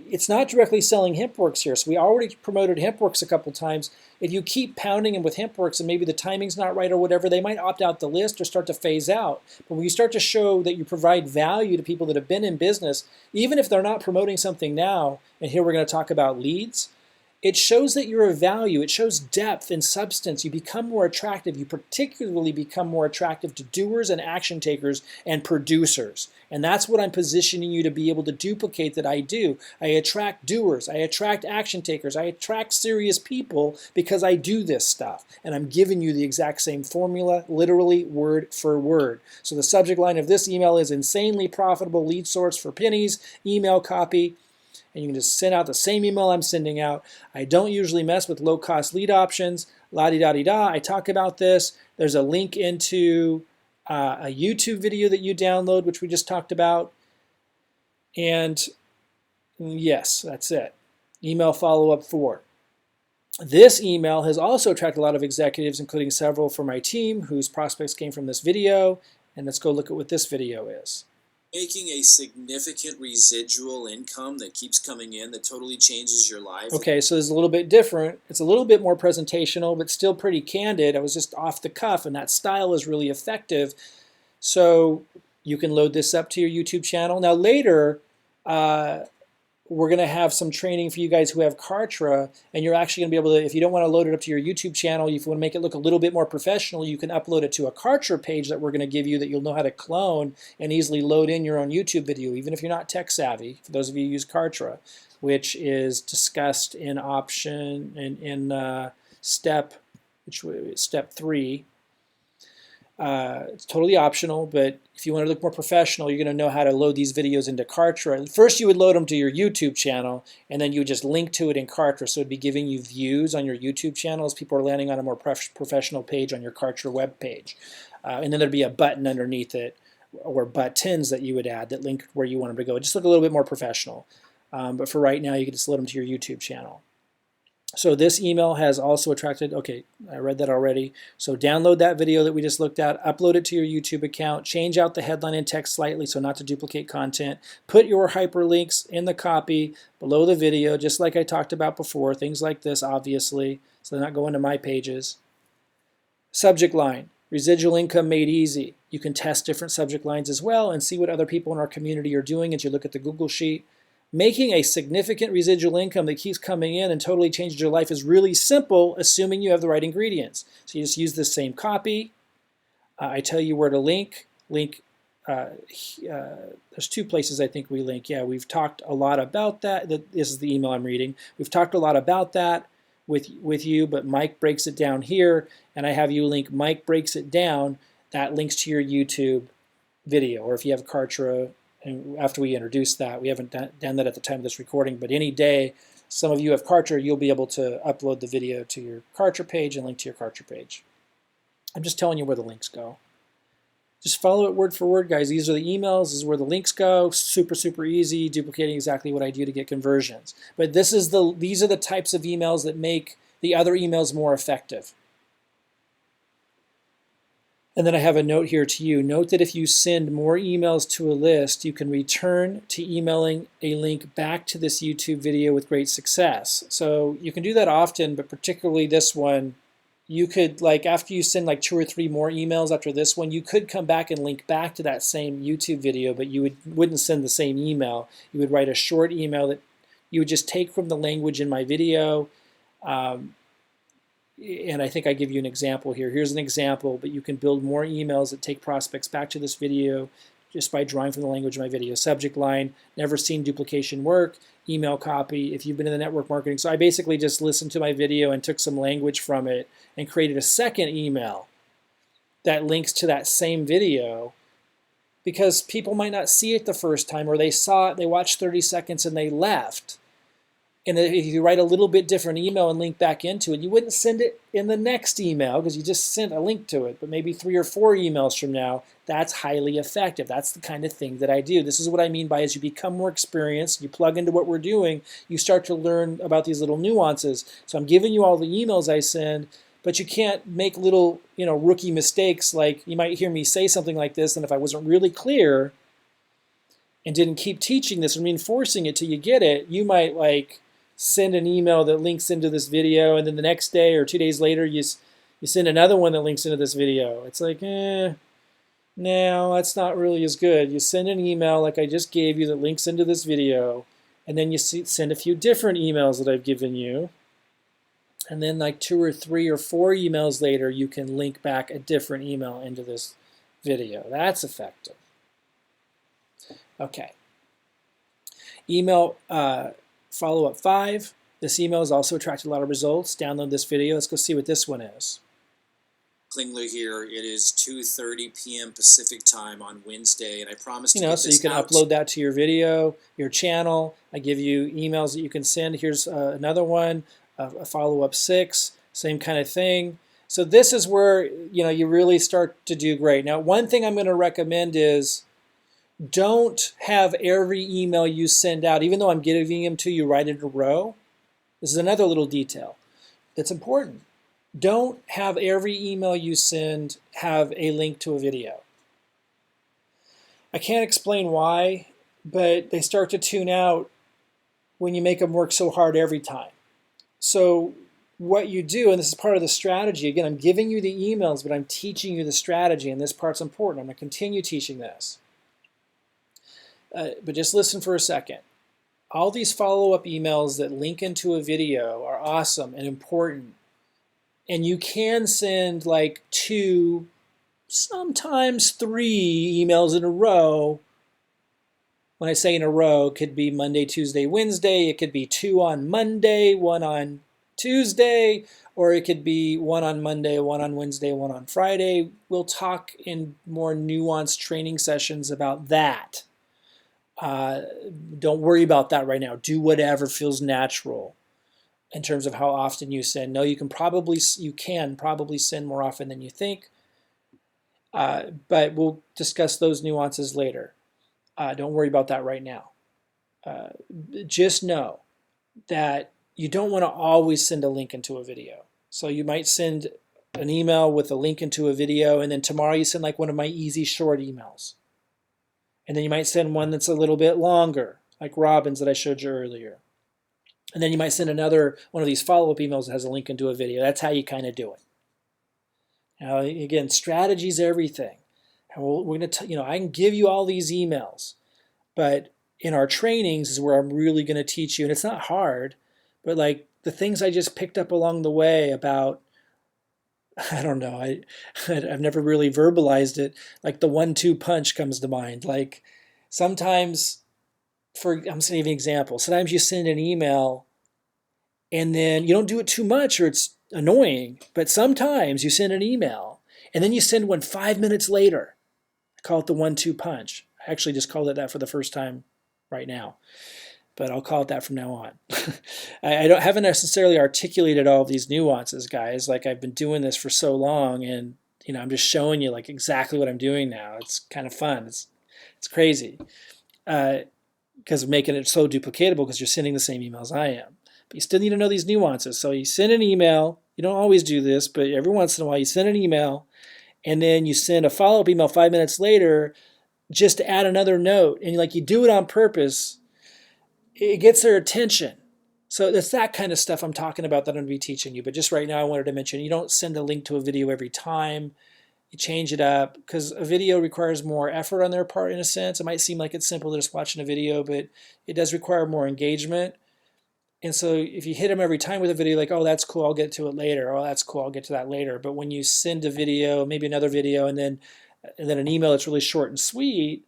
it's not directly selling Hempworx here. So we already promoted Hempworx a couple times. If you keep pounding them with Hempworx and maybe the timing's not right or whatever, they might opt out the list or start to phase out. But when you start to show that you provide value to people that have been in business, even if they're not promoting something now, and here we're going to talk about leads, it shows that you're of value. It shows depth and substance. You become more attractive. You particularly become more attractive to doers and action takers and producers. And that's what I'm positioning you to be able to duplicate that I do. I attract doers. I attract action takers. I attract serious people because I do this stuff. And I'm giving you the exact same formula, literally word for word. So the subject line of this email is insanely profitable lead source for pennies, email copy. And you can just send out the same email I'm sending out. I don't usually mess with low-cost lead options. La-di-da-di-da. I talk about this. There's a link into a YouTube video that you download, which we just talked about. And yes, that's it. Email follow-up 4. This email has also attracted a lot of executives, including several from my team whose prospects came from this video. And let's go look at what this video is. Making a significant residual income that keeps coming in that totally changes your life. Okay, so it's a little bit different. It's a little bit more presentational, but still pretty candid. I was just off the cuff, and that style is really effective. So you can load this up to your YouTube channel. Now later, we're going to have some training for you guys who have Kartra, and you're actually going to be able to, if you don't want to load it up to your YouTube channel, if you want to make it look a little bit more professional, you can upload it to a Kartra page that we're going to give you that you'll know how to clone and easily load in your own YouTube video, even if you're not tech savvy, for those of you who use Kartra, which is discussed in step 3. It's totally optional, but if you want to look more professional, you're going to know how to load these videos into Kartra. First, you would load them to your YouTube channel, and then you would just link to it in Kartra, so it'd be giving you views on your YouTube channel as people are landing on a more professional page on your Kartra web page. And then there'd be a button underneath it, or buttons that you would add that link where you want them to go. Just look a little bit more professional. But for right now, you can just load them to your YouTube channel. So this email has also attracted, okay, I read that already. So download that video that we just looked at, upload it to your YouTube account, change out the headline and text slightly so not to duplicate content, put your hyperlinks in the copy below the video, just like I talked about before, things like this, obviously, so they're not going to my pages. Subject line, residual income made easy. You can test different subject lines as well and see what other people in our community are doing as you look at the Google Sheet. Making a significant residual income that keeps coming in and totally changes your life is really simple, assuming you have the right ingredients. So you just use the same copy. I tell you where to link. There's 2 places I think we link. Yeah, we've talked a lot about that. This is the email I'm reading. We've talked a lot about that with you, but Mike breaks it down here, and I have you link Mike breaks it down. That links to your YouTube video, or if you have Kartra. And after we introduce that, we haven't done that at the time of this recording, but any day, some of you have Kartra, you'll be able to upload the video to your Kartra page and link to your Kartra page. I'm just telling you where the links go. Just follow it word for word, guys. These are the emails. This is where the links go. Super, super easy, duplicating exactly what I do to get conversions. But these are the types of emails that make the other emails more effective. And then I have a note here to you. Note that if you send more emails to a list, you can return to emailing a link back to this YouTube video with great success. So you can do that often, but particularly this one, you could, like, after you send like 2 or 3 more emails after this one, you could come back and link back to that same YouTube video, but you wouldn't send the same email. You would write a short email that you would just take from the language in my video. And I think I give you an example here. Here's an example, but you can build more emails that take prospects back to this video just by drawing from the language of my video. Subject line, never seen duplication work, email copy, if you've been in the network marketing. So I basically just listened to my video and took some language from it and created a second email that links to that same video, because people might not see it the first time, or they saw it, they watched 30 seconds and they left. And if you write a little bit different email and link back into it, you wouldn't send it in the next email because you just sent a link to it. But maybe 3 or 4 emails from now, that's highly effective. That's the kind of thing that I do. This is what I mean by as you become more experienced, you plug into what we're doing, you start to learn about these little nuances. So I'm giving you all the emails I send, but you can't make little, rookie mistakes. Like you might hear me say something like this, and if I wasn't really clear and didn't keep teaching this and reinforcing it till you get it, you might send an email that links into this video, and then the next day or 2 days later you send another one that links into this video. It's like, no, that's not really as good. You send an email like I just gave you that links into this video, and then you send a few different emails that I've given you, and then 2 or 3 or 4 emails later you can link back a different email into this video. That's effective. Okay. Email follow-up 5. This email has also attracted a lot of results. Download this video. Let's go see what this one is. Klingler here. It is 2:30 p.m. Pacific time on Wednesday, and I promise to get So this you can out. upload that to your video, your channel. I give you emails that you can send. Here's another one, a follow-up 6, same kind of thing. So this is where you really start to do great. Now, one thing I'm going to recommend is don't have every email you send out, even though I'm giving them to you right in a row. This is another little detail that's important. Don't have every email you send have a link to a video. I can't explain why, but they start to tune out when you make them work so hard every time. So what you do, and this is part of the strategy, again, I'm giving you the emails, but I'm teaching you the strategy, and this part's important. I'm going to continue teaching this. But just listen for a second. All these follow-up emails that link into a video are awesome and important. And you can send 2, sometimes 3 emails in a row. When I say in a row, it could be Monday, Tuesday, Wednesday. It could be 2 on Monday, 1 on Tuesday, or it could be 1 on Monday, 1 on Wednesday, 1 on Friday. We'll talk in more nuanced training sessions about that. Don't worry about that right now. Do whatever feels natural in terms of how often you send. No, you can probably send more often than you think, but we'll discuss those nuances later. Don't worry about that right now. Just know that you don't want to always send a link into a video. So you might send an email with a link into a video, and then tomorrow you send one of my easy short emails. And then you might send one that's a little bit longer, like Robin's that I showed you earlier. And then you might send another one of these follow-up emails that has a link into a video. That's how you kind of do it. Now, again, strategy is everything. And we're going to, I can give you all these emails, but in our trainings is where I'm really going to teach you. And it's not hard, but the things I just picked up along the way about, I don't know, I've never really verbalized it. The 1-2 punch comes to mind. Sometimes, I'm going to give you an example. Sometimes you send an email and then you don't do it too much or it's annoying, but sometimes you send an email and then you send one 5 minutes later. I call it the 1-2 punch. I actually just called it that for the first time right now, but I'll call it that from now on. I haven't necessarily articulated all of these nuances, guys. I've been doing this for so long, and I'm just showing you exactly what I'm doing now. It's kind of fun. It's crazy because of making it so duplicatable because you're sending the same emails I am. But you still need to know these nuances. So you send an email. You don't always do this, but every once in a while you send an email, and then you send a follow-up email 5 minutes later just to add another note. And you do it on purpose. It gets their attention. So it's that kind of stuff I'm talking about that I'm going to be teaching you. But just right now I wanted to mention you don't send a link to a video every time. You change it up because a video requires more effort on their part in a sense. It might seem like it's simple to just watching a video, but it does require more engagement. And so if you hit them every time with a video oh, that's cool, I'll get to it later. Oh, that's cool, I'll get to that later. But when you send a video, maybe another video, and then an email that's really short and sweet,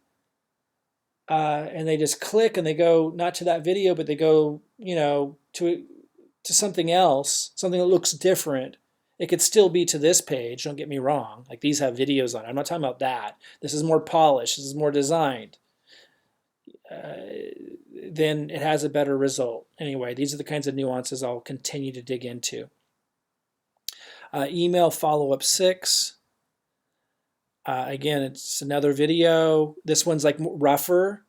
and they just click and they go not to that video, but they go, to something else, something that looks different. It could still be to this page, don't get me wrong. Like these have videos on it. I'm not talking about that. This is more polished, this is more designed. Then it has a better result. Anyway, these are the kinds of nuances I'll continue to dig into. Email follow-up 6. Again, it's another video. This one's like rougher,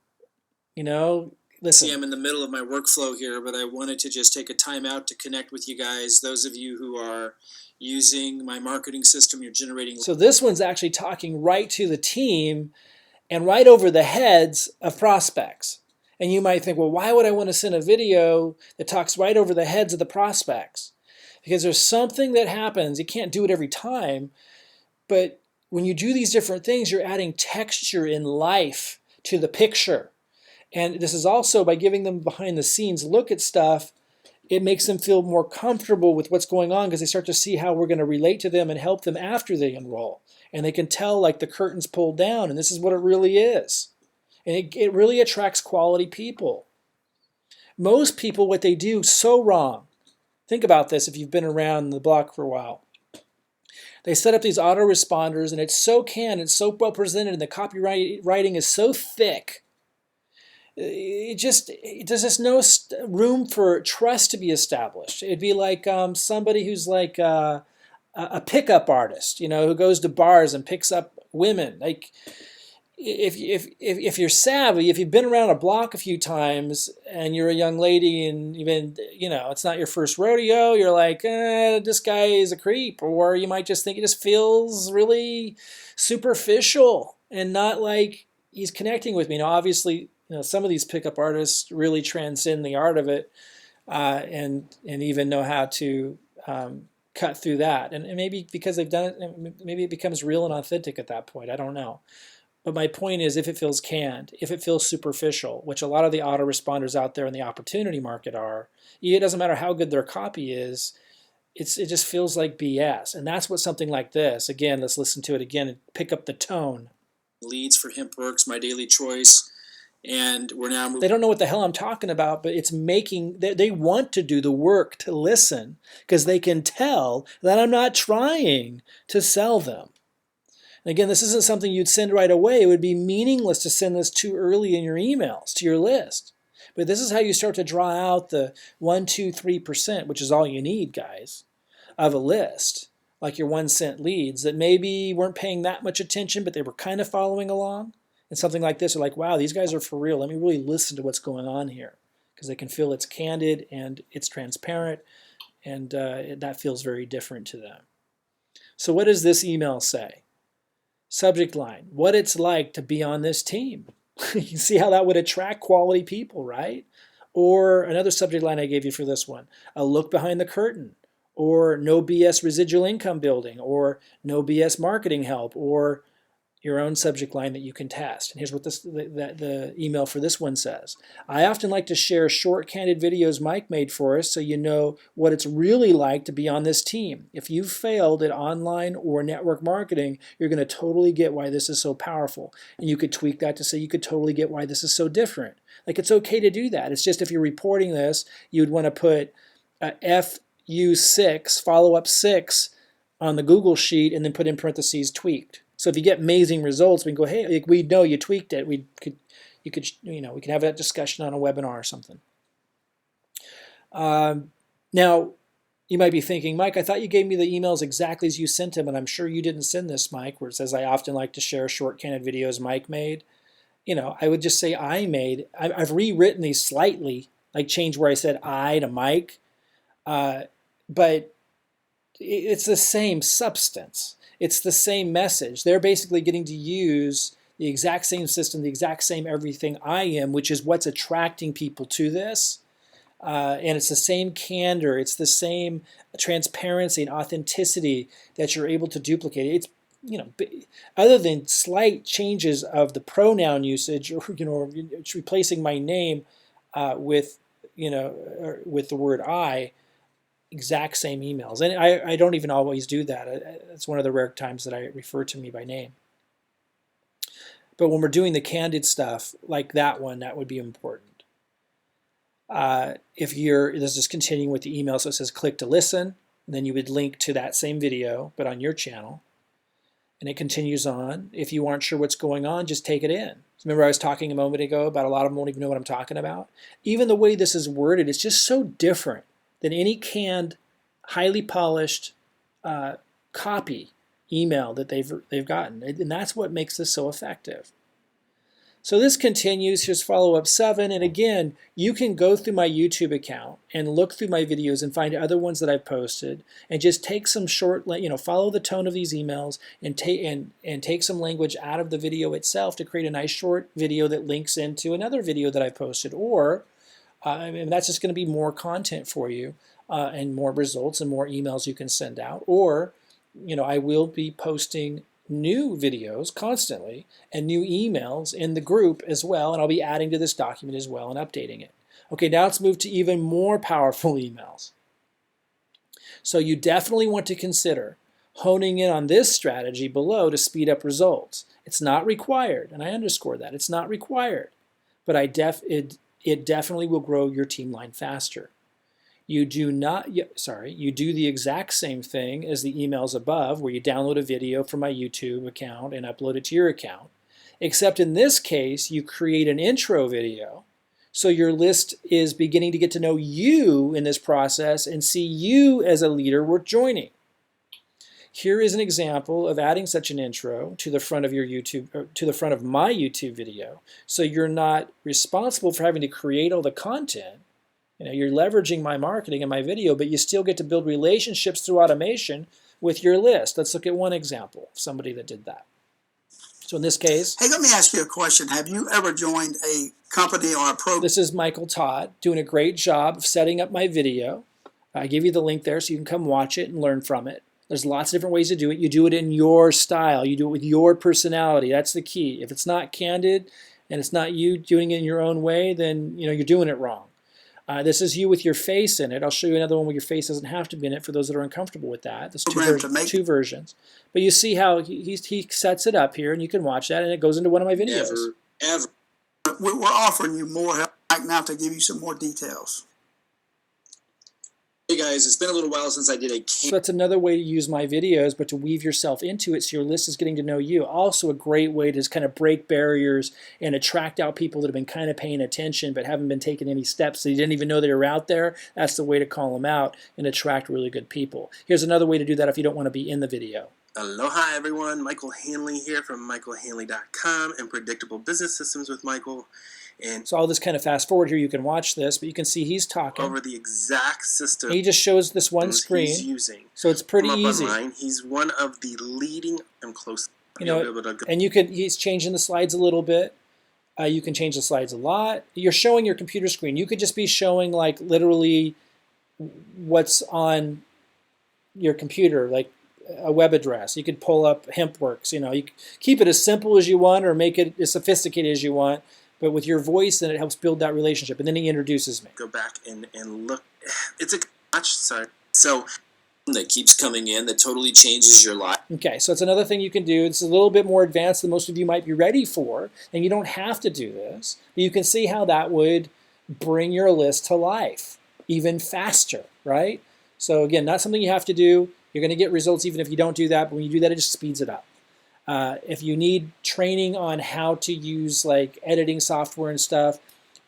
Listen. See, I'm in the middle of my workflow here, but I wanted to just take a time out to connect with you guys. Those of you who are using my marketing system, you're generating. So this one's actually talking right to the team and right over the heads of prospects. And you might think, well, why would I want to send a video that talks right over the heads of the prospects? Because there's something that happens. You can't do it every time, but when you do these different things, you're adding texture and life to the picture. And this is also by giving them behind the scenes look at stuff, it makes them feel more comfortable with what's going on because they start to see how we're going to relate to them and help them after they enroll. And they can tell like the curtain's pulled down and this is what it really is. And it really attracts quality people. Most people, what they do so wrong. Think about this if you've been around the block for a while. They set up these autoresponders and it's so canned, it's so well presented, and the copywriting is so thick. There's just no room for trust to be established. It'd be like somebody who's like a pickup artist, who goes to bars and picks up women. Like if you're savvy, if you've been around a block a few times and you're a young lady and even it's not your first rodeo, you're like, this guy is a creep, or you might just think it just feels really superficial and not like he's connecting with me. Now, obviously, some of these pickup artists really transcend the art of it and even know how to cut through that. And maybe because they've done it, maybe it becomes real and authentic at that point. I don't know. But my point is, if it feels canned, if it feels superficial, which a lot of the autoresponders out there in the opportunity market are, it doesn't matter how good their copy is, it just feels like BS. And that's what something like this, again, let's listen to it again and pick up the tone. Leads for Hempworx, MyDailyChoice. And we're now they don't know what the hell I'm talking about, but it's making, they want to do the work to listen because they can tell that I'm not trying to sell them. And again, this isn't something you'd send right away. It would be meaningless to send this too early in your emails to your list. But this is how you start to draw out the 1, 2, 3%, which is all you need, guys, of a list, like your 1 cent leads that maybe weren't paying that much attention, but they were kind of following along. And something like this are like, wow, these guys are for real. Let me really listen to what's going on here, because they can feel it's candid and it's transparent, and that feels very different to them. So what does this email say? Subject line, what it's like to be on this team. You can see how that would attract quality people, right? Or another subject line I gave you for this one, a look behind the curtain, or no BS residual income building, or no BS marketing help, or your own subject line that you can test. And here's what the email for this one says. I often like to share short, candid videos Mike made for us so you know what it's really like to be on this team. If you've failed at online or network marketing, you're going to totally get why this is so powerful. And you could tweak that to say you could totally get why this is so different. Like, it's okay to do that. It's just if you're reporting this, you'd want to put FU6, follow-up 6, on the Google sheet and then put in parentheses tweaked. So if you get amazing results, we can go, hey, we know you tweaked it. We could have that discussion on a webinar or something. Now, you might be thinking, Mike, I thought you gave me the emails exactly as you sent them, and I'm sure you didn't send this, Mike, where it says I often like to share short, candid videos Mike made. I would just say I made. I've rewritten these slightly, like change where I said I to Mike, but it's the same substance. It's the same message. They're basically getting to use the exact same system, the exact same everything I am, which is what's attracting people to this. And it's the same candor. It's the same transparency and authenticity that you're able to duplicate. It's, other than slight changes of the pronoun usage, or, it's replacing my name with the word I, exact same emails. And I don't even always do that. It's one of the rare times that I refer to me by name. But when we're doing the candid stuff, like that one, that would be important. If you're, this is continuing with the email, so it says click to listen, then you would link to that same video, but on your channel. And it continues on. If you aren't sure what's going on, just take it in. Remember I was talking a moment ago about a lot of them won't even know what I'm talking about? Even the way this is worded, it's just so different than any canned, highly polished copy email that they've gotten. And that's what makes this so effective. So this continues. Here's follow-up 7. And again, you can go through my YouTube account and look through my videos and find other ones that I've posted and just take some short, follow the tone of these emails and take some language out of the video itself to create a nice short video that links into another video that I posted. Or, and that's just going to be more content for you and more results and more emails you can send out. Or, I will be posting new videos constantly and new emails in the group as well, and I'll be adding to this document as well and updating it. Okay, now let's move to even more powerful emails. So you definitely want to consider honing in on this strategy below to speed up results. It's not required, and I underscore that. It's not required, but it definitely will grow your team line faster. You do the exact same thing as the emails above, where you download a video from my YouTube account and upload it to your account. Except in this case, you create an intro video, so your list is beginning to get to know you in this process and see you as a leader worth joining. Here is an example of adding such an intro to the front of your to the front of my YouTube video, so you're not responsible for having to create all the content. You're leveraging my marketing and my video, but you still get to build relationships through automation with your list. Let's look at one example of somebody that did that. So in this case, hey, let me ask you a question. Have you ever joined a company or a program? This is Michael Todd doing a great job of setting up my video. I give you the link there so you can come watch it and learn from it. There's lots of different ways to do it. You do it in your style. You do it with your personality. That's the key. If it's not candid and it's not you doing it in your own way, then you're doing it wrong. This is you with your face in it. I'll show you another one where your face doesn't have to be in it for those that are uncomfortable with that. There's two versions. But you see how he sets it up here, and you can watch that, and it goes into one of my videos. Ever. We're offering you more help right now to give you some more details. Hey guys, it's been a little while since I did a So that's another way to use my videos, but to weave yourself into it so your list is getting to know you. Also a great way to just kind of break barriers and attract out people that have been kind of paying attention but haven't been taking any steps. So you didn't even know they were out there. That's the way to call them out and attract really good people. Here's another way to do that if you don't want to be in the video. Aloha everyone, Michael Hanley here from michaelhanley.com and Predictable Business Systems with Michael. And so I'll just kind of fast forward here. You can watch this, but you can see he's talking over the exact system. He just shows this one screen, he's using. So it's pretty easy. Online. He's one of the leading. I'm close. And he's changing the slides a little bit. You can change the slides a lot. You're showing your computer screen. You could just be showing like literally what's on your computer, like a web address. You could pull up Hempworx. You keep it as simple as you want or make it as sophisticated as you want. But with your voice, then it helps build that relationship. And then he introduces me. Go back and look. It's a much, sorry. So that keeps coming in that totally changes your life. Okay, so it's another thing you can do. It's a little bit more advanced than most of you might be ready for. And you don't have to do this. But you can see how that would bring your list to life even faster, right? So again, not something you have to do. You're going to get results even if you don't do that. But when you do that, it just speeds it up. If you need training on how to use like editing software and stuff,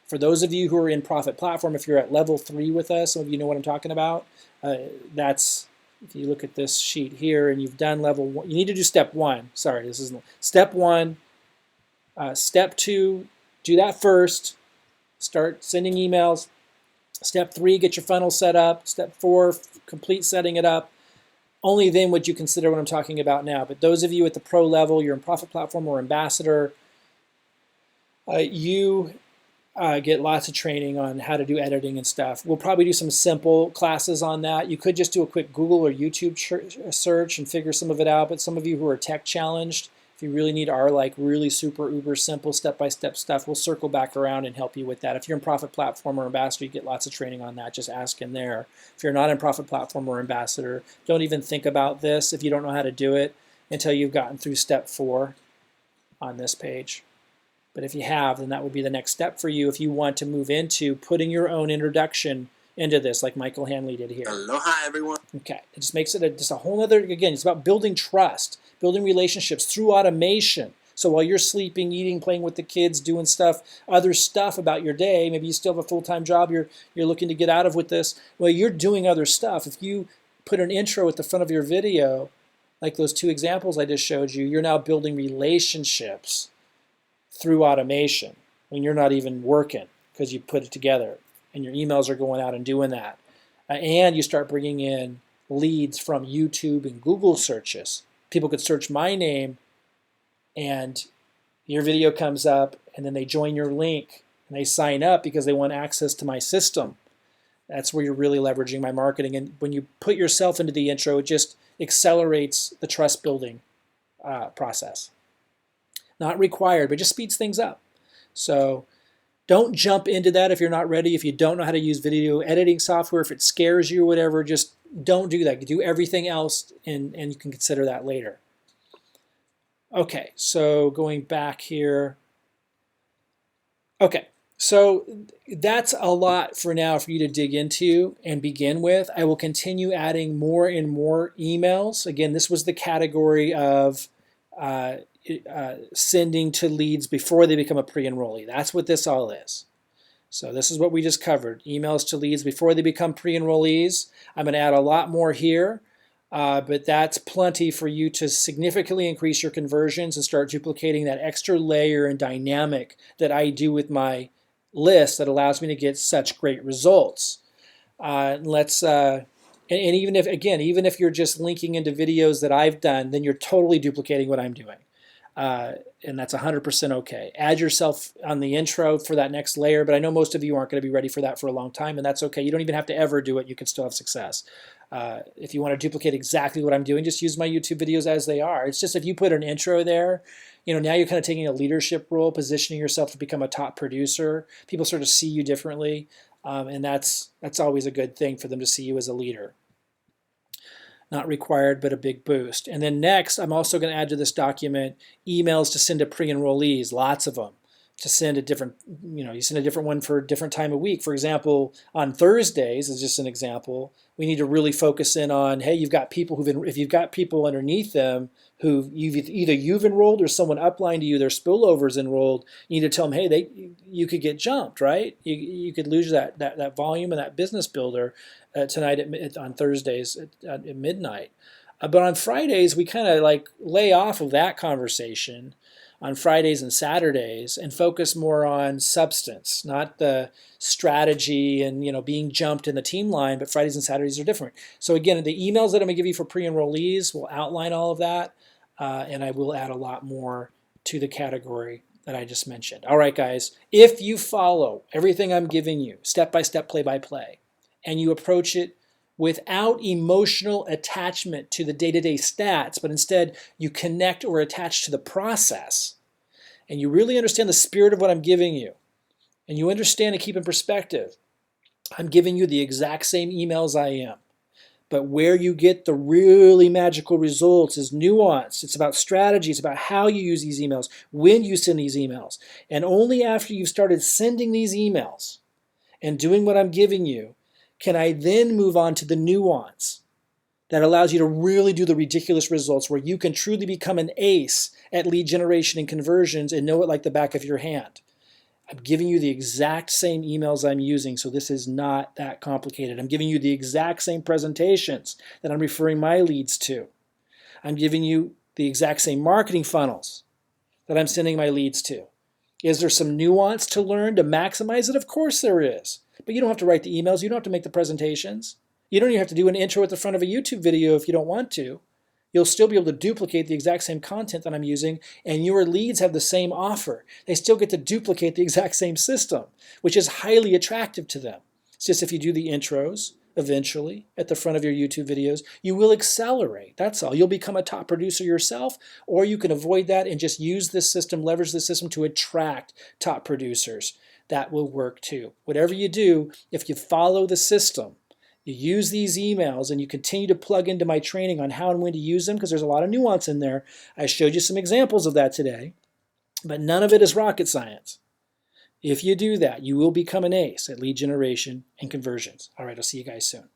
for those of you who are in Profit Platform, if you're at level 3 with us, some of you know what I'm talking about. That's, if you look at this sheet here and you've done level 1, you need to do step 1. Sorry, this is step 1. Step 2, do that first. Start sending emails. Step 3, get your funnel set up. Step 4, complete setting it up. Only then would you consider what I'm talking about now. But those of you at the pro level, you're in Profit Platform or Ambassador, you get lots of training on how to do editing and stuff. We'll probably do some simple classes on that. You could just do a quick Google or YouTube search and figure some of it out. But some of you who are tech challenged, if you really need our like really super uber simple step-by-step stuff, we'll circle back around and help you with that. If you're in Profit Platform or Ambassador, you get lots of training on that. Just ask in there. If you're not in Profit Platform or Ambassador, don't even think about this if you don't know how to do it until you've gotten through step 4. on this page. But if you have, then that would be the next step for you if you want to move into putting your own introduction into this, like Michael Hanley did here. Aloha, everyone. Okay, it just makes it just a whole other, again, it's about building trust, building relationships through automation. So while you're sleeping, eating, playing with the kids, doing stuff, other stuff about your day, maybe you still have a full-time job you're looking to get out of with this, well, you're doing other stuff. If you put an intro at the front of your video, like those 2 examples I just showed you, you're now building relationships through automation when you're not even working because you put it together and your emails are going out and doing that. And you start bringing in leads from YouTube and Google searches. People could search my name and your video comes up and then they join your link and they sign up because they want access to my system. That's where you're really leveraging my marketing. And when you put yourself into the intro, it just accelerates the trust building process. Not required, but just speeds things up. So don't jump into that if you're not ready. If you don't know how to use video editing software, if it scares you or whatever, just don't do that. Do everything else and you can consider that later. Okay, so going back here. Okay, so that's a lot for now for you to dig into and begin with. I will continue adding more and more emails. Again, this was the category of sending to leads before they become a pre-enrollee. That's what this all is. So this is what we just covered. Emails to leads before they become pre-enrollees. I'm going to add a lot more here, but that's plenty for you to significantly increase your conversions and start duplicating that extra layer and dynamic that I do with my list that allows me to get such great results. And even if you're just linking into videos that I've done, then you're totally duplicating what I'm doing. And that's 100% okay. Add yourself on the intro for that next layer, but I know most of you aren't going to be ready for that for a long time, and that's okay. You don't even have to ever do it. You can still have success. If you want to duplicate exactly what I'm doing, just use my YouTube videos as they are. It's just if you put an intro there, now you're kind of taking a leadership role, positioning yourself to become a top producer. People sort of see you differently, and that's always a good thing for them to see you as a leader. Not required, but a big boost. And then next, I'm also going to add to this document emails to send to pre-enrollees, lots of them. To send a different, you send a different one for a different time of week. For example, on Thursdays, as just an example, we need to really focus in on, hey, you've got people if you've got people underneath them who you've enrolled or someone upline to you, their spillovers enrolled, you need to tell them, hey, you could get jumped, right? You could lose that volume and that business builder tonight on Thursdays at midnight. But on Fridays, we kind of like lay off of that conversation on Fridays and Saturdays and focus more on substance, not the strategy and being jumped in the team line, but Fridays and Saturdays are different. So again, the emails that I'm going to give you for pre-enrollees will outline all of that, and I will add a lot more to the category that I just mentioned. All right, guys, if you follow everything I'm giving you, step-by-step, play-by-play, and you approach it without emotional attachment to the day-to-day stats, but instead you connect or attach to the process, and you really understand the spirit of what I'm giving you, and you understand and keep in perspective, I'm giving you the exact same emails I am. But where you get the really magical results is nuanced. It's about strategy. It's about how you use these emails, when you send these emails. And only after you've started sending these emails and doing what I'm giving you, can I then move on to the nuance that allows you to really do the ridiculous results where you can truly become an ace at lead generation and conversions and know it like the back of your hand. I'm giving you the exact same emails I'm using, so this is not that complicated. I'm giving you the exact same presentations that I'm referring my leads to. I'm giving you the exact same marketing funnels that I'm sending my leads to. Is there some nuance to learn to maximize it? Of course there is. But you don't have to write the emails. You don't have to make the presentations. You don't even have to do an intro at the front of a YouTube video if you don't want to. You'll still be able to duplicate the exact same content that I'm using, and your leads have the same offer. They still get to duplicate the exact same system, which is highly attractive to them. It's just if you do the intros, eventually, at the front of your YouTube videos, you will accelerate. That's all. You'll become a top producer yourself, or you can avoid that and just use this system, leverage this system to attract top producers. That will work too. Whatever you do, if you follow the system, you use these emails and you continue to plug into my training on how and when to use them, because there's a lot of nuance in there. I showed you some examples of that today. But none of it is rocket science. If you do that, you will become an ace at lead generation and conversions. All right, I'll see you guys soon.